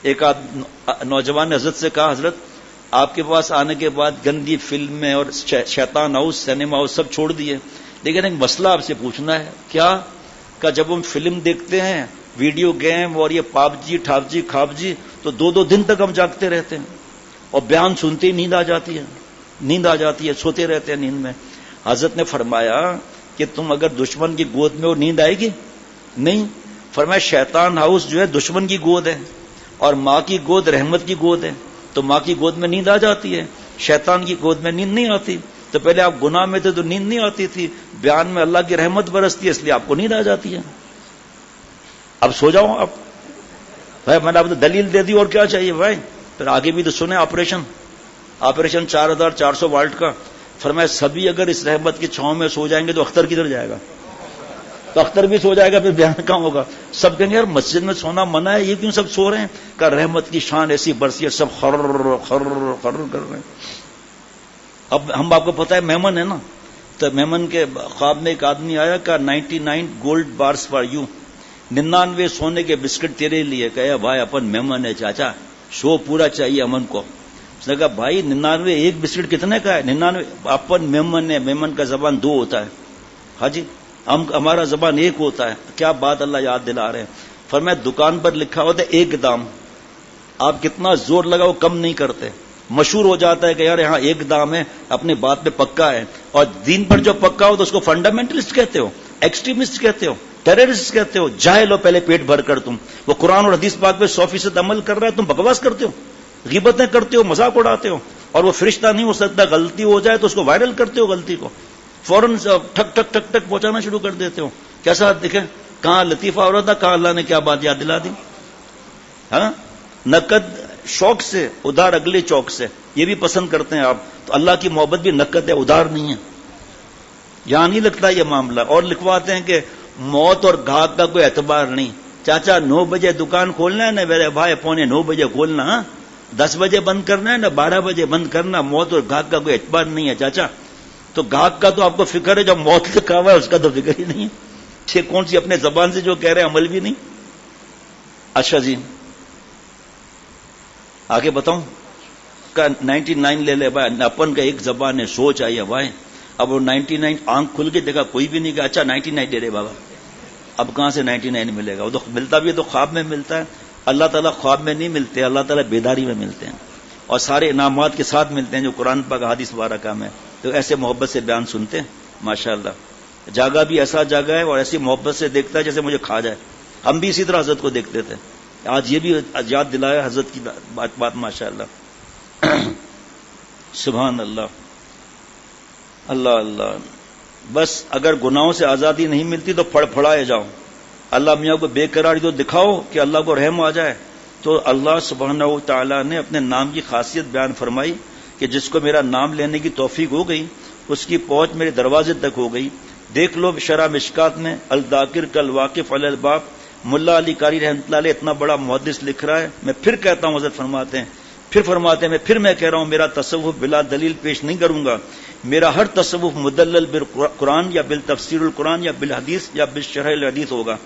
ایک نوجوان نے حضرت سے کہا, حضرت آپ کے پاس آنے کے بعد گندی فلمیں اور شیطان ہاؤس, سینما ہاؤس سب چھوڑ دیے, لیکن ایک مسئلہ آپ سے پوچھنا ہے. کیا؟ کہ جب ہم فلم دیکھتے ہیں, ویڈیو گیم اور یہ پاپ جی ٹھاپ جی کھاپ جی, تو 2 دن تک ہم جاگتے رہتے ہیں, اور بیان سنتے ہی نیند آ جاتی ہے, سوتے رہتے ہیں نیند میں. حضرت نے فرمایا کہ تم اگر دشمن کی گود میں ہو نیند آئے گی نہیں. فرمایا شیطان ہاؤس جو ہے دشمن کی گود ہے, اور ماں کی گود رحمت کی گود ہے. تو ماں کی گود میں نیند آ جاتی ہے, شیطان کی گود میں نیند نہیں آتی. تو پہلے آپ گناہ میں تھے تو نیند نہیں آتی تھی, بیان میں اللہ کی رحمت برستی ہے اس لیے آپ کو نیند آ جاتی ہے. اب سو جاؤ آپ بھائی, میں نے آپ کو دلیل دے دی, اور کیا چاہیے بھائی. پھر آگے بھی تو سنیں, آپریشن 4400 والٹ کا. فرمایا سبھی اگر اس رحمت کی چھاؤں میں سو جائیں گے تو اختر کدھر جائے گا؟ تو اختر بھی سو جائے گا, پھر بیان کہاں ہوگا؟ سب کہیں گے یار مسجد میں سونا منع ہے, یہ کیوں سب سو رہے ہیں؟ کہ رحمت کی شان ایسی برسی ہے, سب خر کر رہے ہیں. اب ہم آپ کو پتا ہے میمن ہے نا, تو میمن کے خواب میں ایک آدمی آیا کہ 99 گولڈ بارس فار یو, 99 سونے کے بسکٹ تیرے لیے. کہا بھائی اپن میمن ہے چاچا, شو پورا چاہیے امن کو. اس نے کہا بھائی 99 ایک بسکٹ کتنے کا ہے؟ 99 اپن میمن ہے, میمن کا زبان 2 ہوتا ہے. ہاں جی, ہمارا زبان 1 ہوتا ہے. کیا بات اللہ یاد دلا رہے ہیں. فرمایا دکان پر لکھا ہوتا ہے 1 دام, آپ کتنا زور لگاؤ کم نہیں کرتے. مشہور ہو جاتا ہے کہ یار یہاں 1 دام ہے, اپنی بات پہ پکا ہے. اور دین پر جو پکا ہو تو اس کو فنڈامنٹلسٹ کہتے ہو, ایکسٹریمسٹ کہتے ہو, ٹیررسٹ کہتے ہو. جاہل ہو پہلے پیٹ بھر کر تم. وہ قرآن اور حدیث پاک پہ 100% عمل کر رہا ہے, تم بکواس کرتے ہو, غیبتیں کرتے ہو, مذاق اڑاتے ہو. اور وہ فرشتہ نہیں ہو سکتا, غلطی ہو جائے تو اس کو وائرل کرتے ہو, غلطی کو فوراً ٹھک ٹھک ٹھک ٹھک پہنچانا شروع کر دیتے ہو. کیسا دیکھیں کہاں لطیفہ ہو رہا تھا, کہاں اللہ نے کیا بات یاد دلا دی. ہاں, نقد شوق سے, ادھار اگلے چوک سے, یہ بھی پسند کرتے ہیں آپ. تو اللہ کی محبت بھی نقد ہے, ادھار نہیں ہے. یہاں نہیں لگتا یہ معاملہ. اور لکھواتے ہیں کہ موت اور گھاگ کا کوئی اعتبار نہیں. چاچا 9 بجے دکان کھولنا ہے نا میرے بھائی, 8:45 بجے کھولنا, 10 بجے بند کرنا ہے نا, 12 بجے بند کرنا. موت اور گھاگ کا کوئی اعتبار نہیں ہے چاچا. تو گھاگ کا تو آپ کو فکر ہے, جب موت لکھا ہوا ہے اس کا تو فکر ہی نہیں ہے. کون سی اپنے زبان سے جو کہہ رہے ہیں عمل بھی نہیں. اچھا جی آگے بتاؤں. کا 99 لے لے بھائی, اپن کا 1 زبان ہے, سو چاہیے بھائی. اب وہ 99 آنکھ کھل کے دیکھا کوئی بھی نہیں کہ اچھا 99 دے رہے بابا. اب کہاں سے 99 ملے گا؟ وہ تو ملتا بھی ہے تو خواب میں ملتا ہے. اللہ تعالیٰ خواب میں نہیں ملتے, اللہ تعالیٰ بیداری میں ملتے ہیں اور سارے انعامات کے ساتھ ملتے ہیں جو قرآن پاک حدیث مبارکہ میں. تو ایسے محبت سے بیان سنتے ہیں ماشاءاللہ. جاگا بھی ایسا جاگا ہے اور ایسی محبت سے دیکھتا ہے جیسے مجھے کھا جائے. ہم بھی اسی طرح حضرت کو دیکھتے تھے. آج یہ بھی یاد دلایا حضرت کی بات ماشاءاللہ. سبحان اللہ. اللہ اللہ. بس اگر گناہوں سے آزادی نہیں ملتی تو پھڑ پھڑائے جاؤ. اللہ میاں کو بے قراری تو دکھاؤ کہ اللہ کو رحم آ جائے. تو اللہ سبحانہ و تعالی نے اپنے نام کی خاصیت بیان فرمائی کہ جس کو میرا نام لینے کی توفیق ہو گئی اس کی پہنچ میرے دروازے تک ہو گئی. دیکھ لو شرح مشکات میں الذاکر کل واقف علی الباب, ملا علی قاری رحمۃ اللہ علیہ اتنا بڑا محدث لکھ رہا ہے. میں پھر کہتا ہوں, حضرت فرماتے ہیں پھر میں کہہ رہا ہوں, میرا تصوف بلا دلیل پیش نہیں کروں گا. میرا ہر تصوف مدلل بالقرآن یا بالتفسیر القرآن یا بالحدیث یا بالشرح الحدیث ہوگا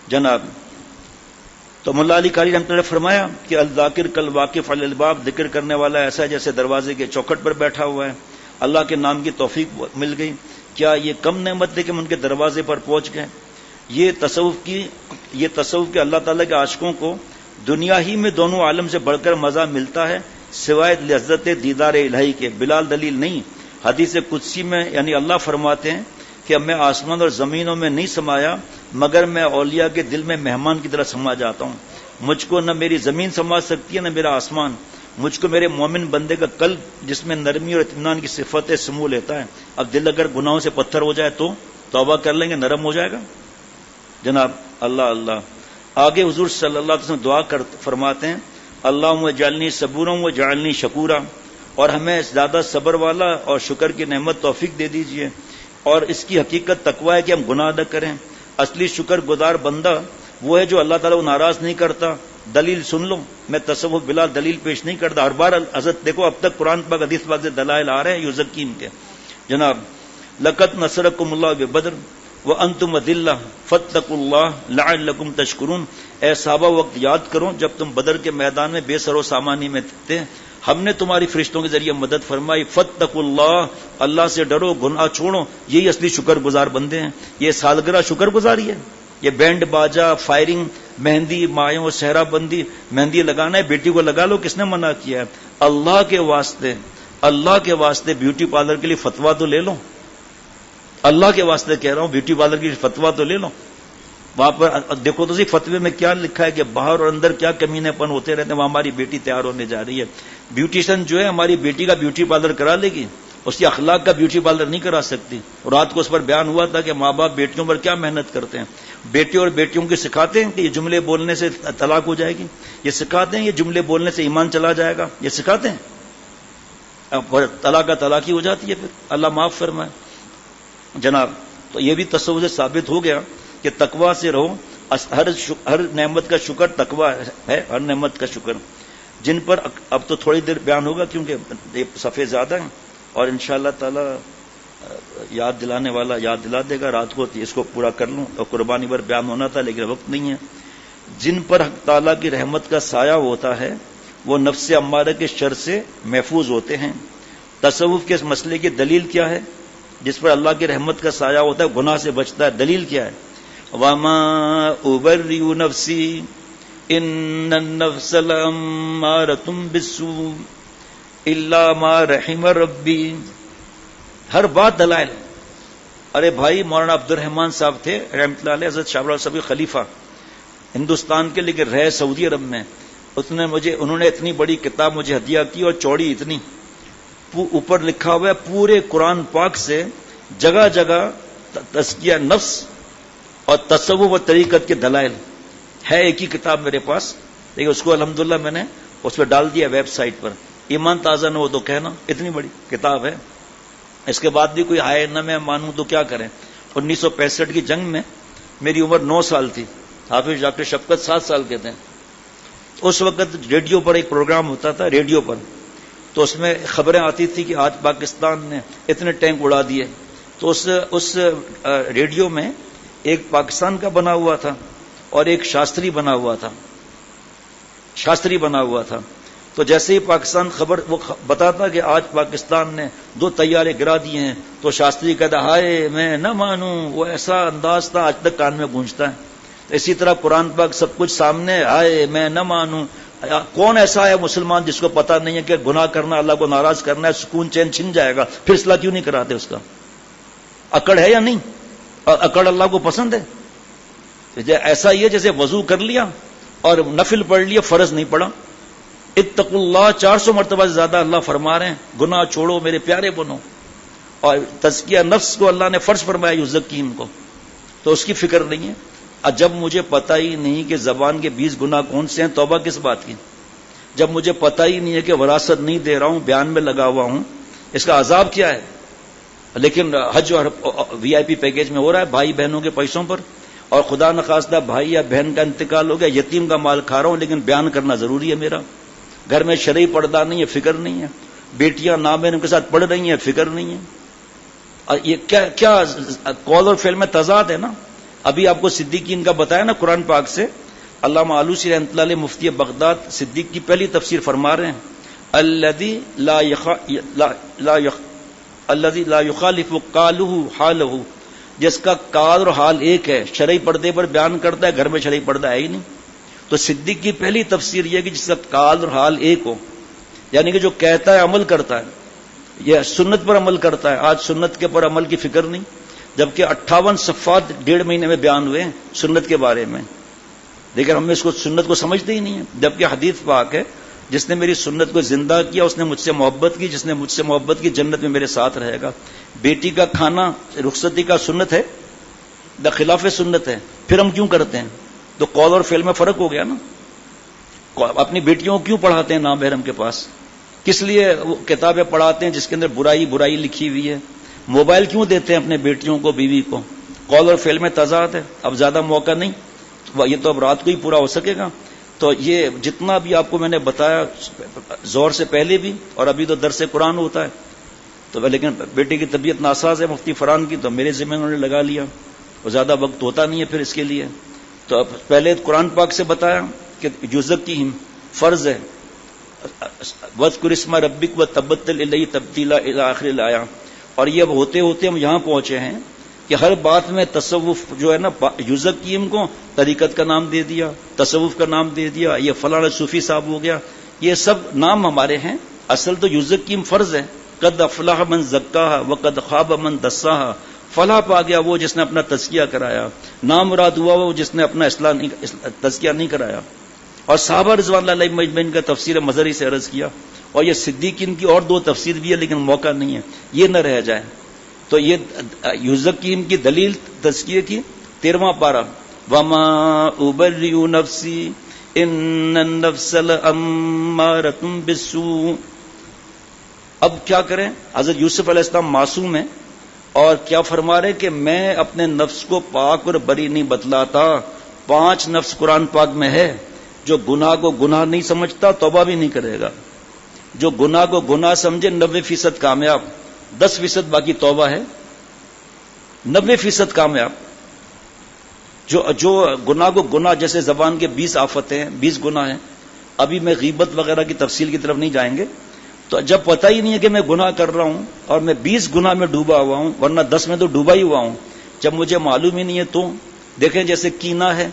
جناب. تو ملا علی قاری رحمۃ اللہ علیہ فرمایا کہ الذاکر کل واقف علی الباب, ذکر کرنے والا ایسا ہے جیسے دروازے کے چوکھٹ پر بیٹھا ہوا ہے. اللہ کے نام کی توفیق مل گئی. کیا یہ کم نعمت ہے کہ ہم ان کے دروازے پر پہنچ گئے؟ یہ تصوف کے اللہ تعالیٰ کے عاشقوں کو دنیا ہی میں دونوں عالم سے بڑھ کر مزہ ملتا ہے سوائے لذت دیدار الہی کے, بلال دلیل نہیں. حدیث قدسی میں یعنی اللہ فرماتے ہیں کہ میں آسمان اور زمینوں میں نہیں سمایا مگر میں اولیاء کے دل میں مہمان کی طرح سما جاتا ہوں. مجھ کو نہ میری زمین سما سکتی ہے نہ میرا آسمان. مجھ کو میرے مومن بندے کا قلب جس میں نرمی اور اطمینان کی صفت سمو لیتا ہے. اب دل اگر گناہوں سے پتھر ہو جائے تو توبہ کر لیں گے, نرم ہو جائے گا جناب. اللہ اللہ. آگے حضور صلی اللہ علیہ وسلم دعا فرماتے ہیں اللہم اجعلنی صبورا واجعلنی شکورا, اور ہمیں زیادہ صبر والا اور شکر کی نعمت توفیق دے دیجئے. اور اس کی حقیقت تقوی ہے کہ ہم گناہ نہ کریں. اصلی شکر گزار بندہ وہ ہے جو اللہ تعالیٰ کو ناراض نہیں کرتا. دلیل سن لو, میں تصوف بلا دلیل پیش نہیں کرتا. ہر بار حضرت دیکھو اب تک قرآن پاک حدیث پاک سے دلائل آ رہے ہیں یزکین کے جناب. لقد نصرکم اللہ ببدر وانتم اذلہ فاتقوا اللہ لعلکم تشکرون. اے صحابہ وقت یاد کرو جب تم بدر کے میدان میں بے سر و سامانی میں تھے, ہم نے تمہاری فرشتوں کے ذریعے مدد فرمائی. فاتقوا اللہ, اللہ سے ڈرو, گناہ چھوڑو. یہی اصلی شکر گزار بندے ہیں. یہ سالگرہ شکر گزاری ہے. یہ بینڈ باجا, فائرنگ, مہندی, مایوں, صحرا بندی, مہندی لگانا ہے بیٹی کو لگا لو, کس نے منع کیا ہے؟ اللہ کے واسطے بیوٹی پارلر کے لیے فتوا تو لے لو. اللہ کے واسطے کہہ رہا ہوں, بیوٹی پارلر کے لیے فتوا تو لے لو. وہاں پر دیکھو تو صحیح فتوے میں کیا لکھا ہے کہ باہر اور اندر کیا کمینے پن ہوتے رہتے ہیں. وہاں ہماری بیٹی تیار ہونے جا رہی ہے. بیوٹیشن جو ہے ہماری بیٹی کا بیوٹی پارلر کرا لے گی, اس کی اخلاق کا بیوٹی پارلر نہیں کرا سکتی. اور رات کو اس پر بیان ہوا تھا کہ ماں باپ بیٹیوں پر کیا محنت کرتے ہیں. بیٹے اور بیٹیوں کی سکھاتے ہیں کہ یہ جملے بولنے سے طلاق ہو جائے گی, یہ سکھاتے ہیں یہ جملے بولنے سے ایمان چلا جائے گا, یہ سکھاتے ہیں. طلاق کا طلاق ہی ہو جاتی ہے. پھر اللہ معاف فرمائے جناب. تو یہ بھی تصور سے ثابت ہو گیا کہ تقوی سے رہو. ہر نعمت کا شکر تقوی ہے, ہر نعمت کا شکر. جن پر اب تو تھوڑی دیر بیان ہوگا کیونکہ یہ صفحے زیادہ ہیں اور انشاءاللہ تعالی یاد دلانے والا یاد دلا دے گا. رات کو اس کو پورا کر لوں, اور قربانی پر بیان ہونا تھا لیکن وقت نہیں ہے. جن پر حق تعالیٰ کی رحمت کا سایہ ہوتا ہے وہ نفس امارہ کے شر سے محفوظ ہوتے ہیں. تصوف کے اس مسئلے کی دلیل کیا ہے؟ جس پر اللہ کی رحمت کا سایہ ہوتا ہے گناہ سے بچتا ہے. دلیل کیا ہے؟ وَمَا أُبَرِّئُ نَفْسِي إِنَّ النَّفْسَ لَأَمَّارَةٌ بِالسُّوءِ إِلَّا مَا رَحِمَ رَبِّي. ہر بات دلائل. ارے بھائی مولانا عبد الرحمان صاحب تھے رحمۃ اللہ علیہ, حضرت شاہ صاحب صاحب خلیفہ ہندوستان کے, لیکن رہے سعودی عرب میں. انہوں نے اتنی بڑی کتاب مجھے ہدیہ کی اور چوڑی اتنی, اوپر لکھا ہوا ہے پورے قرآن پاک سے جگہ جگہ تزکیہ نفس اور تصوف و طریقت کے دلائل ہے. ایک ہی کتاب میرے پاس, لیکن اس کو الحمدللہ میں نے اس پہ ڈال دیا ویب سائٹ پر. ایمان تازہ نہ ہو تو کہنا, اتنی بڑی کتاب ہے. اس کے بعد بھی کوئی آئے نہ میں مانوں تو کیا کریں. 1965 کی جنگ میں میری عمر 9 سال تھی, حافظ ڈاکٹر شفقت 7 سال کے تھے. اس وقت ریڈیو پر ایک پروگرام ہوتا تھا, ریڈیو پر, تو اس میں خبریں آتی تھی کہ آج پاکستان نے اتنے ٹینک اڑا دیے. تو اس ریڈیو میں ایک پاکستان کا بنا ہوا تھا اور ایک شاستری بنا ہوا تھا. تو جیسے ہی پاکستان خبر وہ بتاتا کہ آج پاکستان نے 2 طیارے گرا دیے ہیں تو شاستری کہتا ہائے میں نہ مانوں. وہ ایسا انداز تھا آج تک کان میں گونجتا ہے. اسی طرح قرآن پاک سب کچھ سامنے آئے میں نہ مانوں. کون ایسا ہے مسلمان جس کو پتا نہیں ہے کہ گناہ کرنا اللہ کو ناراض کرنا ہے, سکون چین چھن جائے گا, پھر اصلاح کیوں نہیں کراتے؟ اس کا اکڑ ہے یا نہیں؟ اکڑ اللہ کو پسند ہے. ایسا ہی ہے جیسے وضو کر لیا اور نفل پڑھ لیا, فرض نہیں پڑھا. اتقوا اللہ 400 مرتبہ سے زیادہ اللہ فرما رہے ہیں گناہ چھوڑو میرے پیارے بنو. اور تزکیہ نفس کو اللہ نے فرض فرمایا یزکیم کو, تو اس کی فکر نہیں ہے. جب مجھے پتہ ہی نہیں کہ زبان کے 20 گناہ کون سے ہیں, توبہ کس بات کی؟ جب مجھے پتہ ہی نہیں ہے کہ وراثت نہیں دے رہا ہوں, بیان میں لگا ہوا ہوں, اس کا عذاب کیا ہے؟ لیکن حج اور VIP پیکیج میں ہو رہا ہے بھائی بہنوں کے پیسوں پر, اور خدا نخواستہ بھائی یا بہن کا انتقال ہو گیا, یتیم کا مال کھا رہا ہوں, لیکن بیان کرنا ضروری ہے میرا. گھر میں شرعی پردہ نہیں ہے, فکر نہیں ہے. بیٹیاں نابینا کے ساتھ پڑھ رہی ہیں, فکر نہیں ہے. اور یہ کیا قول اور فعل میں تضاد ہے نا. ابھی آپ کو صدیقین کا بتایا نا قرآن پاک سے. علامہ آلوسی رحمۃ اللہ علیہ مفتی بغداد صدیق کی پہلی تفسیر فرما رہے ہیں الذی لا یخالف قالہ حالہ, جس کا قال اور حال ایک ہے, شرعی پردے پر بیان کرتا ہے, گھر میں شرعی پردہ ہے ہی نہیں. تو صدیق کی پہلی تفسیر یہ کہ جس کا قال اور حال ایک ہو, یعنی کہ جو کہتا ہے عمل کرتا ہے, یہ سنت پر عمل کرتا ہے. آج سنت کے پر عمل کی فکر نہیں, جبکہ 58 صفحات 1.5 مہینے میں بیان ہوئے ہیں سنت کے بارے میں, لیکن ہم اس کو سنت کو سمجھتے ہی نہیں ہیں. جبکہ حدیث پاک ہے جس نے میری سنت کو زندہ کیا اس نے مجھ سے محبت کی, جس نے مجھ سے محبت کی جنت میں میرے ساتھ رہے گا. بیٹی کا کھانا رخصتی کا سنت ہے, خلاف سنت ہے, پھر ہم کیوں کرتے ہیں؟ تو قول اور فعل میں فرق ہو گیا نا. اپنی بیٹیوں کو کیوں پڑھاتے ہیں نامحرم کے پاس؟ کس لیے وہ کتابیں پڑھاتے ہیں جس کے اندر برائی لکھی ہوئی ہے؟ موبائل کیوں دیتے ہیں اپنے بیٹیوں کو بیوی کو؟ قول اور فعل میں تضاد ہے. اب زیادہ موقع نہیں, یہ تو اب رات کو ہی پورا ہو سکے گا. تو یہ جتنا بھی آپ کو میں نے بتایا زور سے پہلے بھی, اور ابھی تو درس قرآن ہوتا ہے, تو لیکن بیٹی کی طبیعت ناساز ہے مفتی فرحان کی, تو میرے ذمہ انہوں نے لگا لیا, اور زیادہ وقت ہوتا نہیں ہے پھر اس کے لیے. تو پہلے قرآن پاک سے بتایا کہ یزکیہم فرض ہے, وذکر اسم ربک وتبتل الیہ تبتیلا الی آخر الآیہ. اور یہ ہوتے ہوتے ہم یہاں پہنچے ہیں کہ ہر بات میں تصوف جو ہے نا, یزکیہم کو طریقت کا نام دے دیا, تصوف کا نام دے دیا, یہ فلاں صوفی صاحب ہو گیا. یہ سب نام ہمارے ہیں, اصل تو یزکیہم فرض ہے. قد افلح من زکاہا وقد خاب من دساہا. فلاح پا گیا وہ جس نے اپنا تزکیہ کرایا, نامراد ہوا وہ جس نے اپنا تزکیہ نہیں کرایا. اور صحابہ رضوان اللہ علیہم اجمعین کا تفسیر مظہری سے عرض کیا, اور یہ صدیقین کی اور 2 تفسیر بھی ہے, لیکن موقع نہیں ہے, یہ نہ رہ جائے. تو یہ یزکیہم کی دلیل تزکیہ کی 13واں پارہ, وما ابرئ نفسی ان النفس لامارۃ بالسوء. اب کیا کریں؟ حضرت یوسف علیہ السلام معصوم ہیں, اور کیا فرما رہے کہ میں اپنے نفس کو پاک اور بری نہیں بتلاتا. 5 نفس قرآن پاک میں ہے. جو گناہ کو گناہ نہیں سمجھتا توبہ بھی نہیں کرے گا, جو گناہ کو گناہ سمجھے 90% کامیاب, 10% باقی توبہ ہے. 90% کامیاب. جو گناہ کو گناہ, جیسے زبان کے 20 آفتیں ہیں, 20 گناہ ہیں. ابھی میں غیبت وغیرہ کی تفصیل کی طرف نہیں جائیں گے. تو جب پتہ ہی نہیں ہے کہ میں گناہ کر رہا ہوں اور میں 20 گناہ میں ڈوبا ہوا ہوں, ورنہ 10 میں تو ڈوبا ہی ہوا ہوں, جب مجھے معلوم ہی نہیں ہے, تو دیکھیں جیسے کینہ ہے,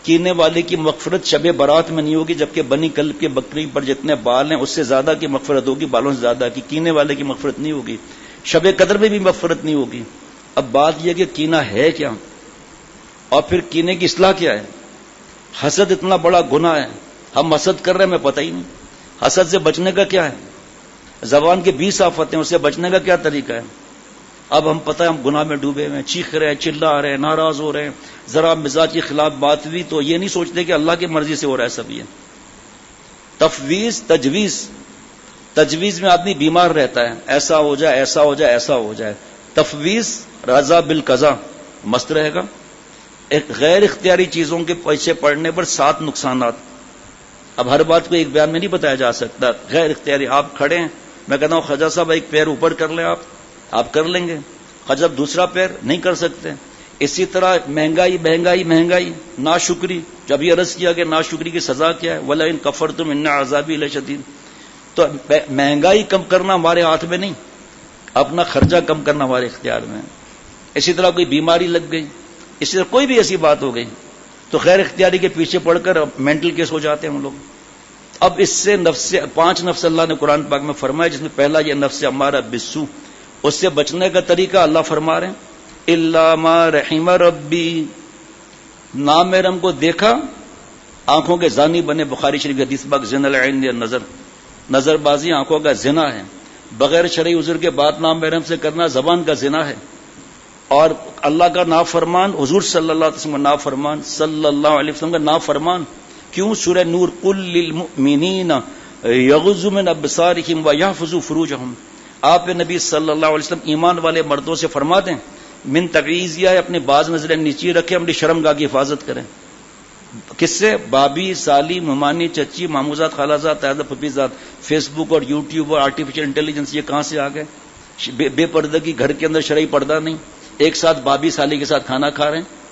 کینے والے کی مغفرت شب برات میں نہیں ہوگی, جبکہ بنی کلب کے بکری پر جتنے بال ہیں اس سے زیادہ کی مغفرت ہوگی, بالوں سے زیادہ کی. کینے والے کی مغفرت نہیں ہوگی. شب قدر میں بھی مغفرت نہیں ہوگی. اب بات یہ کہ کینہ ہے کیا, اور پھر کینے کی اصلاح کیا ہے؟ حسد اتنا بڑا گناہ ہے, ہم حسد کر رہے ہیں, ہمیں پتہ ہی نہیں. حسد سے بچنے کا کیا ہے؟ زبان کے 20 آفتیں, اس سے بچنے کا کیا طریقہ ہے؟ اب ہم پتہ ہے ہم گناہ میں ڈوبے ہوئے ہیں, چیخ رہے ہیں, چلا رہے ہیں, ناراض ہو رہے ہیں. ذرا مزاج کے خلاف بات ہوئی تو یہ نہیں سوچتے کہ اللہ کی مرضی سے ہو رہا ہے سب. یہ تفویض تجویز میں آدمی بیمار رہتا ہے, ایسا ہو جائے, ایسا ہو جائے, ایسا ہو جائے. تفویض رضا بالقضا مست رہے گا. ایک غیر اختیاری چیزوں کے پیچھے پڑنے پر 7 نقصانات. اب ہر بات کو ایک بیان میں نہیں بتایا جا سکتا. غیر اختیاری, آپ کھڑے ہیں, میں کہتا ہوں خواجہ صاحب ایک پیر اوپر کر لیں, آپ کر لیں گے. خواجہ صاحب دوسرا پیر نہیں کر سکتے. اسی طرح مہنگائی مہنگائی مہنگائی، ناشکری، جب یہ عرض کیا کہ ناشکری کی سزا کیا ہے، وَلَئِن كَفَرْتُمْ إِنَّ عَذَابِي لَشَدِيدٌ، تو مہنگائی کم کرنا ہمارے ہاتھ میں نہیں، اپنا خرچہ کم کرنا ہمارے اختیار میں ہے۔ اسی طرح کوئی بیماری لگ گئی، اسی طرح کوئی بھی ایسی بات ہو گئی تو غیر اختیاری کے پیچھے پڑ کر مینٹل کیس ہو جاتے ہیں ہم لوگ۔ اب اس سے پانچ نفس اللہ نے قرآن پاک میں فرمایا، جس میں پہلا یہ نفس امارہ بالسوء، اس سے بچنے کا طریقہ اللہ فرما رہے ہیں الا ما رحم ربی، نامحرم کو دیکھا آنکھوں کے زانی بنے، بخاری شریف حدیث پاک زنا العین نظر بازی آنکھوں کا زنا ہے، بغیر شرعی عذر کے بات نامحرم سے کرنا زبان کا زنا ہے، اور اللہ کا نافرمان، حضور صلی اللہ علیہ وسلم کا نافرمان، صلی اللہ علیہ وسلم کا نافرمان، کیوں؟ سورہ نور قل للمؤمنین یغضوا من ابصارہم ویحفظوا فروجہم، آپ نبی صلی اللہ علیہ وسلم ایمان والے مردوں سے فرما دیں من تبعیضیہ، اپنے بعض نظریں نیچی رکھیں، اپنی شرمگاہ کی حفاظت کریں۔ کس سے؟ بابی، سالی، ممانی، چچی، ماموزاد، خالازاد، تائزاد، پھپھیزاد، فیس بک اور یوٹیوب اور آرٹیفیشل انٹیلیجنس، یہ کہاں سے آ گئے؟ بے پردگی، گھر کے اندر شرعی پردہ نہیں، ایک ساتھ بابی سالی کے ساتھ کھانا کھا رہے ہیں۔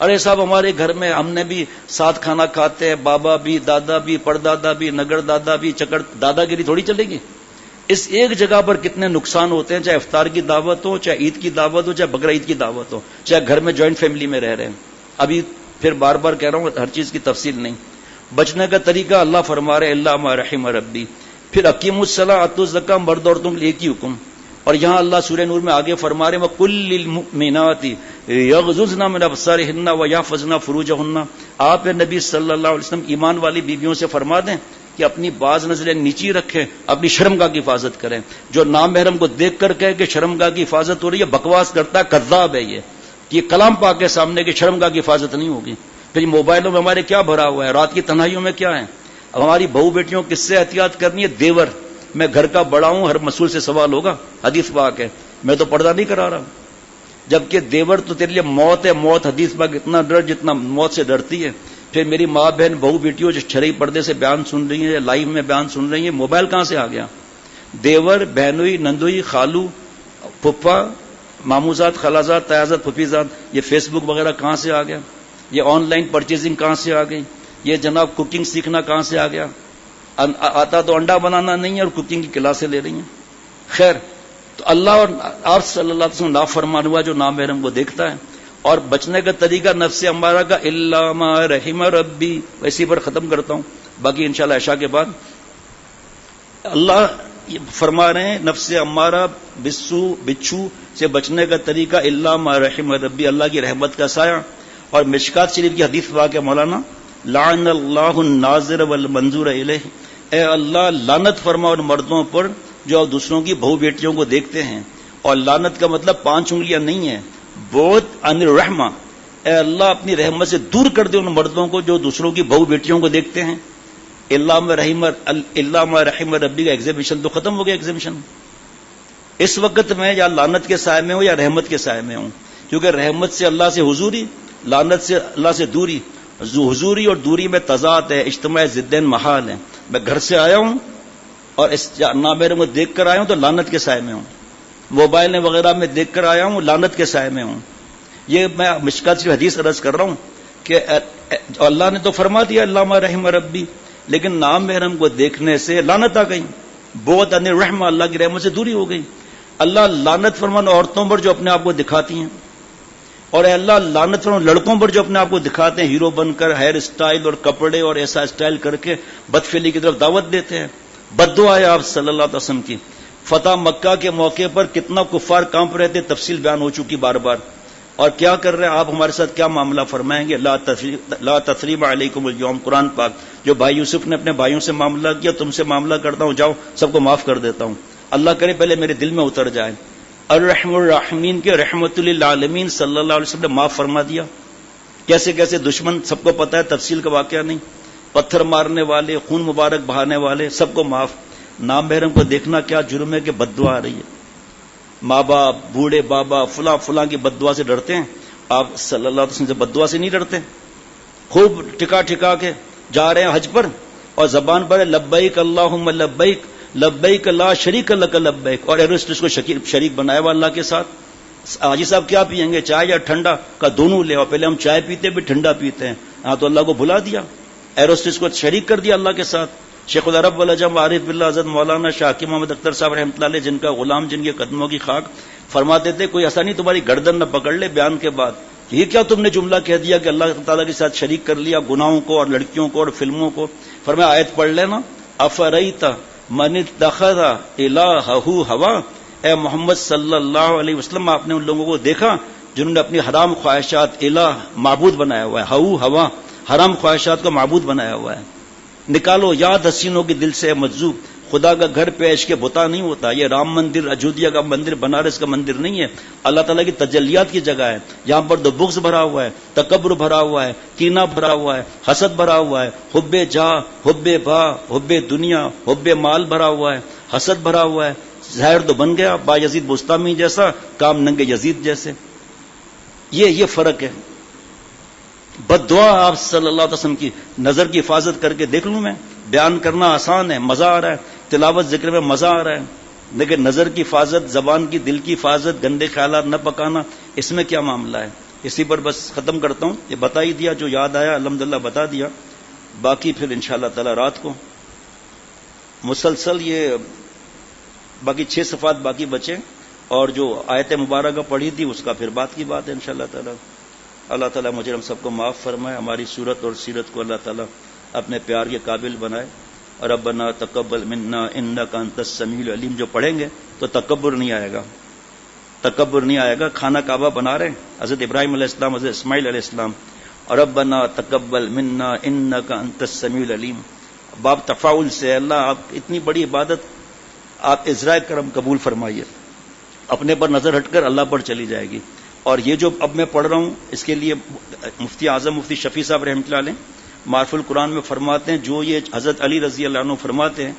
ارے صاحب ہمارے گھر میں ہم نے بھی ساتھ کھانا کھاتے ہیں، بابا بھی، دادا بھی، پردادا بھی، نگر دادا بھی، چکر دادا گیری تھوڑی چلے گی۔ اس ایک جگہ پر کتنے نقصان ہوتے ہیں، چاہے افطار کی دعوت ہو، چاہے عید کی دعوت ہو، چاہے بقرہ عید کی دعوت ہو، چاہے گھر میں جوائنٹ فیملی میں رہ رہے ہیں۔ ابھی پھر بار بار کہہ رہا ہوں، ہر چیز کی تفصیل نہیں۔ بچنے کا طریقہ اللہ فرما رہے الا ما رحم ربی۔ پھر اقیموا الصلاۃ وآتوا الزکاۃ، مرد عورتوں کے لیے ایک ہی حکم، اور یہاں اللہ سورہ نور میں آگے فرما رہے وَقُلْ لِلْمُؤْمِنَاتِ يَغْضُضْنَ مِنْ أَبْصَارِهِنَّ وَيَحْفَظْنَ فُرُوجَهُنَّ، آپ نبی صلی اللہ علیہ وسلم ایمان والی بیویوں سے فرما دیں کہ اپنی بعض نظریں نیچی رکھیں، اپنی شرمگاہ کی حفاظت کریں۔ جو نامحرم کو دیکھ کر کہے کہ شرمگاہ کی حفاظت ہو رہی ہے، بکواس کرتا ہے، کذاب ہے یہ کلام پاک کے سامنے کہ شرمگاہ کی حفاظت نہیں ہوگی۔ پھر موبائلوں میں ہمارے کیا بھرا ہوا ہے، رات کی تنہائیوں میں کیا ہے۔ اب ہماری بہو بیٹیوں کس سے احتیاط کرنی ہے؟ دیور، میں گھر کا بڑا ہوں، ہر مسئول سے سوال ہوگا، حدیث پاک ہے، میں تو پردہ نہیں کرا رہا، جبکہ دیور تو تیرے لیے موت ہے، موت حدیث پاک اتنا ڈر جتنا موت سے ڈرتی ہے۔ پھر میری ماں بہن بہو بیٹیوں جو شرعی پردے سے بیان سن رہی ہیں یا لائیو میں بیان سن رہی ہیں، موبائل کہاں سے آ گیا؟ دیور، بہنوئی، نندوئی، خالو، پھپھا، ماموزاد، خالازاد، تایازاد، پھپھیزاد، یہ فیس بک وغیرہ کہاں سے آ گیا؟ یہ آن لائن پرچیزنگ کہاں سے آ گئی؟ یہ جناب کوکنگ سیکھنا کہاں سے آ گیا؟ آتا تو انڈا بنانا نہیں ہے اور کوکنگ کی کلاسیں لے رہی ہیں۔ خیر، تو اللہ اور آپ صلی اللہ علیہ وسلم نافرمان ہوا جو نامحرم کو دیکھتا ہے۔ اور بچنے کا طریقہ نفس امارہ کا الا ما رحم ربی، ویسی پر ختم کرتا ہوں، باقی انشاءاللہ عشاء کے بعد۔ اللہ فرما رہے ہیں نفس امارہ بالسوء، بچھو سے بچنے کا طریقہ الا ما رحم ربی، اللہ کی رحمت کا سایہ۔ اور مشکات شریف کی حدیث واقع مولانا لعن اللہ الناظر والمنظور الیہ، اے اللہ لعنت فرما ان مردوں پر جو دوسروں کی بہو بیٹیوں کو دیکھتے ہیں، اور لعنت کا مطلب 5 انگلیاں نہیں ہے، بہت ان الرحمہ، اے اللہ اپنی رحمت سے دور کر دے ان مردوں کو جو دوسروں کی بہو بیٹیوں کو دیکھتے ہیں۔ اللہ ما رحم ربی کا ایگزیبیشن تو ختم ہو گیا۔ ایگزیبیشن اس وقت میں یا لعنت کے سائے میں ہوں یا رحمت کے سائے میں ہوں، کیونکہ رحمت سے اللہ سے حضوری، لعنت سے اللہ سے دوری، حضوری اور دوری میں تضاد ہے، اجتماع ضدین محال ہے۔ میں گھر سے آیا ہوں اور اس نامحرم کو دیکھ کر آیا ہوں تو لعنت کے سائے میں ہوں، موبائل وغیرہ میں دیکھ کر آیا ہوں، لعنت کے سائے میں ہوں۔ یہ میں مشکات سے حدیث عرض کر رہا ہوں کہ اللہ نے تو فرما دیا اللہ ما رحم ربی، لیکن نامحرم کو دیکھنے سے لعنت آ گئی، بہت ان الرحمہ، اللہ کی رحمت سے دوری ہو گئی۔ اللہ لعنت فرمان عورتوں پر جو اپنے آپ کو دکھاتی ہیں، اور اے اللہ لعنت فرمان لڑکوں پر جو اپنے آپ کو دکھاتے ہیں ہیرو بن کر، ہیئر اسٹائل اور کپڑے اور ایسا اسٹائل کر کے بدفعلی کی طرف دعوت دیتے ہیں۔ بد دعا ہے آپ صلی اللہ علیہ وسلم کی۔ فتح مکہ کے موقع پر کتنا کفار کانپ رہے تھے، تفصیل بیان ہو چکی بار بار، اور کیا کر رہے ہیں آپ ہمارے ساتھ، کیا معاملہ فرمائیں گے؟ لا تثریب علیکم اليوم، قرآن پاک جو بھائی یوسف نے اپنے بھائیوں سے معاملہ کیا، تم سے معاملہ کرتا ہوں، جاؤ سب کو معاف کر دیتا ہوں۔ اللہ کرے پہلے میرے دل میں اتر جائے۔ الرحم الرحمین کے رحمت للعالمین صلی اللہ علیہ وسلم نے معاف فرما دیا۔ کیسے کیسے دشمن سب کو پتہ ہے، تفصیل کا واقعہ نہیں، پتھر مارنے والے، خون مبارک بہانے والے سب کو معاف۔ نامحرم کو دیکھنا کیا جرم ہے کہ بد دعا آ رہی ہے، ماں باپ، بوڑھے بابا، فلاں فلاں کی بد دعا سے ڈرتے ہیں، آپ صلی اللہ علیہ وسلم سے بد دعا سے نہیں ڈرتے۔ خوب ٹکا ٹکا کے جا رہے ہیں حج پر اور زبان پر لبیک اللہم لبیک، لبیک لا شریک لک لبیک، اور ایروسٹس کو شریک بنایا ہوا اللہ کے ساتھ، حاجی صاحب کیا پئیں گے, چائے یا ٹھنڈا؟ کا دونوں لے. اور پہلے ہم چائے پیتے بھی ٹھنڈا پیتے ہیں. ہاں تو اللہ کو بھلا دیا, ایروسٹس کو شریک کر دیا اللہ کے ساتھ. شیخ العرب والعجم عارف باللہ حضرت مولانا شاہ محمد اختر صاحب رحمۃ اللہ علیہ, جن کا غلام, جن کے قدموں کی خاک, فرماتے تھے کوئی ایسا نہیں تمہاری گردن نہ پکڑ لے بیان کے بعد, یہ کیا تم نے جملہ کہہ دیا کہ اللہ تعالیٰ کے ساتھ شریک کر لیا گناہوں کو اور لڑکیوں کو اور فلموں کو. فرمایا آیت پڑھ لینا, افریت من اتخذ الہہ ہوا. اے محمد صلی اللہ علیہ وسلم, آپ نے ان لوگوں کو دیکھا جنہوں نے اپنی حرام خواہشات الہ معبود بنایا ہوا ہے. ہوا حرام خواہشات کو معبود بنایا ہوا ہے. نکالو یاد حسینوں کے دل سے مجذوب, خدا کا گھر پیش کے بتا نہیں ہوتا. یہ رام مندر, اجودھیا کا مندر, بنارس کا مندر نہیں ہے, اللہ تعالیٰ کی تجلیات کی جگہ ہے. یہاں پر تو بغض بھرا ہوا ہے, تکبر بھرا ہوا ہے, کینہ بھرا ہوا ہے, حسد بھرا ہوا ہے, حب جاہ, حب با, حب دنیا, حب مال بھرا ہوا ہے, حسد بھرا ہوا ہے. ظاہر تو بن گیا با یزید بستامی جیسا, کام ننگے یزید جیسے. یہ فرق ہے. بد دعا آپ صلی اللہ علیہ وسلم کی نظر کی حفاظت کر کے دیکھ لوں میں. بیان کرنا آسان ہے, مزہ آ رہا ہے, تلاوت ذکر میں مزہ آ رہا ہے, لیکن نظر کی حفاظت, زبان کی, دل کی حفاظت, گندے خیالات نہ پکانا, اس میں کیا معاملہ ہے؟ اسی پر بس ختم کرتا ہوں. یہ بتا ہی دیا جو یاد آیا, الحمدللہ بتا دیا. باقی پھر انشاءاللہ تعالی رات کو مسلسل یہ باقی 6 صفحات باقی بچے, اور جو آیت مبارکہ پڑھی تھی اس کا پھر بات کی بات ہے انشاءاللہ تعالی. اللہ تعالیٰ مجھے ہم سب کو معاف فرمائے, ہماری صورت اور سیرت کو اللہ تعالیٰ اپنے پیار کے قابل بنائے. اور ربنا تقبل منا انک انت السمیع العلیم جو پڑھیں گے تو تکبر نہیں آئے گا, تکبر نہیں آئے گا. کھانا کعبہ بنا رہے ہیں حضرت ابراہیم علیہ السلام, حضرت اسماعیل علیہ السلام. اور ربنا تقبل منا انک انت السمیع العلیم, باب تفاعل سے, اللہ آپ اتنی بڑی عبادت آپ اجرائے کرم قبول فرمائیے. اپنے پر نظر ہٹ کر اللہ پر چلی جائے گی. اور یہ جو اب میں پڑھ رہا ہوں اس کے لیے مفتی اعظم مفتی شفیع صاحب رحمۃ اللہ علیہ معرف القرآن میں فرماتے ہیں, جو یہ حضرت علی رضی اللہ عنہ فرماتے ہیں,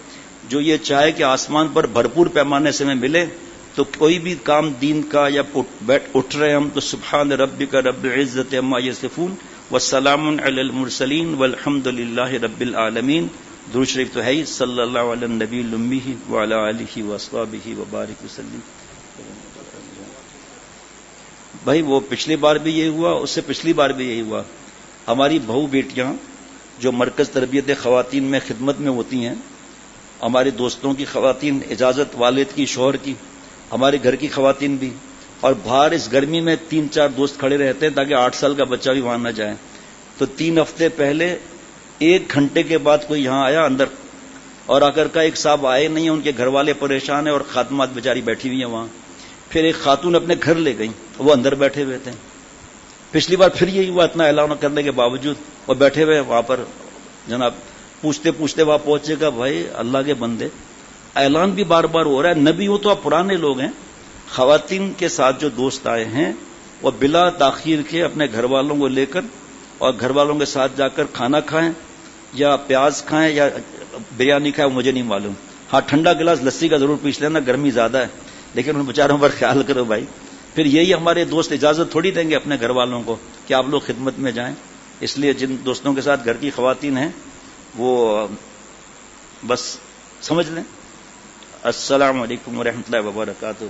جو یہ چاہے کہ آسمان پر بھرپور پیمانے سے میں ملے تو کوئی بھی کام دین کا یا اٹھ رہے ہم تو سبحان ربک رب العزت عما یصفون والسلام علی المرسلین والحمد للہ رب العالمین. درود شریف تو ہے ہی, صلی اللہ علی النبی الامی وعلی آلہ واصحابہ وبارک وسلم. بھائی وہ پچھلی بار بھی یہی ہوا, اس سے پچھلی بار بھی یہی ہوا. ہماری بہو بیٹیاں جو مرکز تربیت خواتین میں خدمت میں ہوتی ہیں, ہمارے دوستوں کی خواتین, اجازت والد کی, شوہر کی, ہمارے گھر کی خواتین بھی, اور باہر اس گرمی میں 3-4 دوست کھڑے رہتے ہیں تاکہ 8 سال کا بچہ بھی وہاں نہ جائے. تو 3 ہفتے پہلے 1 گھنٹے کے بعد کوئی یہاں آیا اندر, اور آ کر کا ایک صاحب آئے نہیں ہیں, ان کے گھر والے پریشان ہیں اور خادمات بیچاری بیٹھی ہوئی ہیں وہاں. پھر ایک خاتون اپنے گھر لے گئی, وہ اندر بیٹھے ہوئے تھے. پچھلی بار پھر یہی ہوا, اتنا اعلان کرنے کے باوجود وہ بیٹھے ہوئے وہاں پر. جناب پوچھتے پوچھتے وہاں پہنچے گا, بھائی اللہ کے بندے اعلان بھی بار بار ہو رہا ہے, نبی ہو تو آپ پرانے لوگ ہیں. خواتین کے ساتھ جو دوست آئے ہیں وہ بلا تاخیر کے اپنے گھر والوں کو لے کر اور گھر والوں کے ساتھ جا کر کھانا کھائیں یا پیاز کھائیں یا بریانی کھائیں, مجھے نہیں معلوم. ہاں ٹھنڈا گلاس لسی کا ضرور پیچھ لینا, گرمی زیادہ ہے, لیکن ان بیچاروں پر خیال کرو بھائی. پھر یہی ہمارے دوست اجازت تھوڑی دیں گے اپنے گھر والوں کو کہ آپ لوگ خدمت میں جائیں. اس لیے جن دوستوں کے ساتھ گھر کی خواتین ہیں وہ بس سمجھ لیں. السلام علیکم ورحمۃ اللہ وبرکاتہ.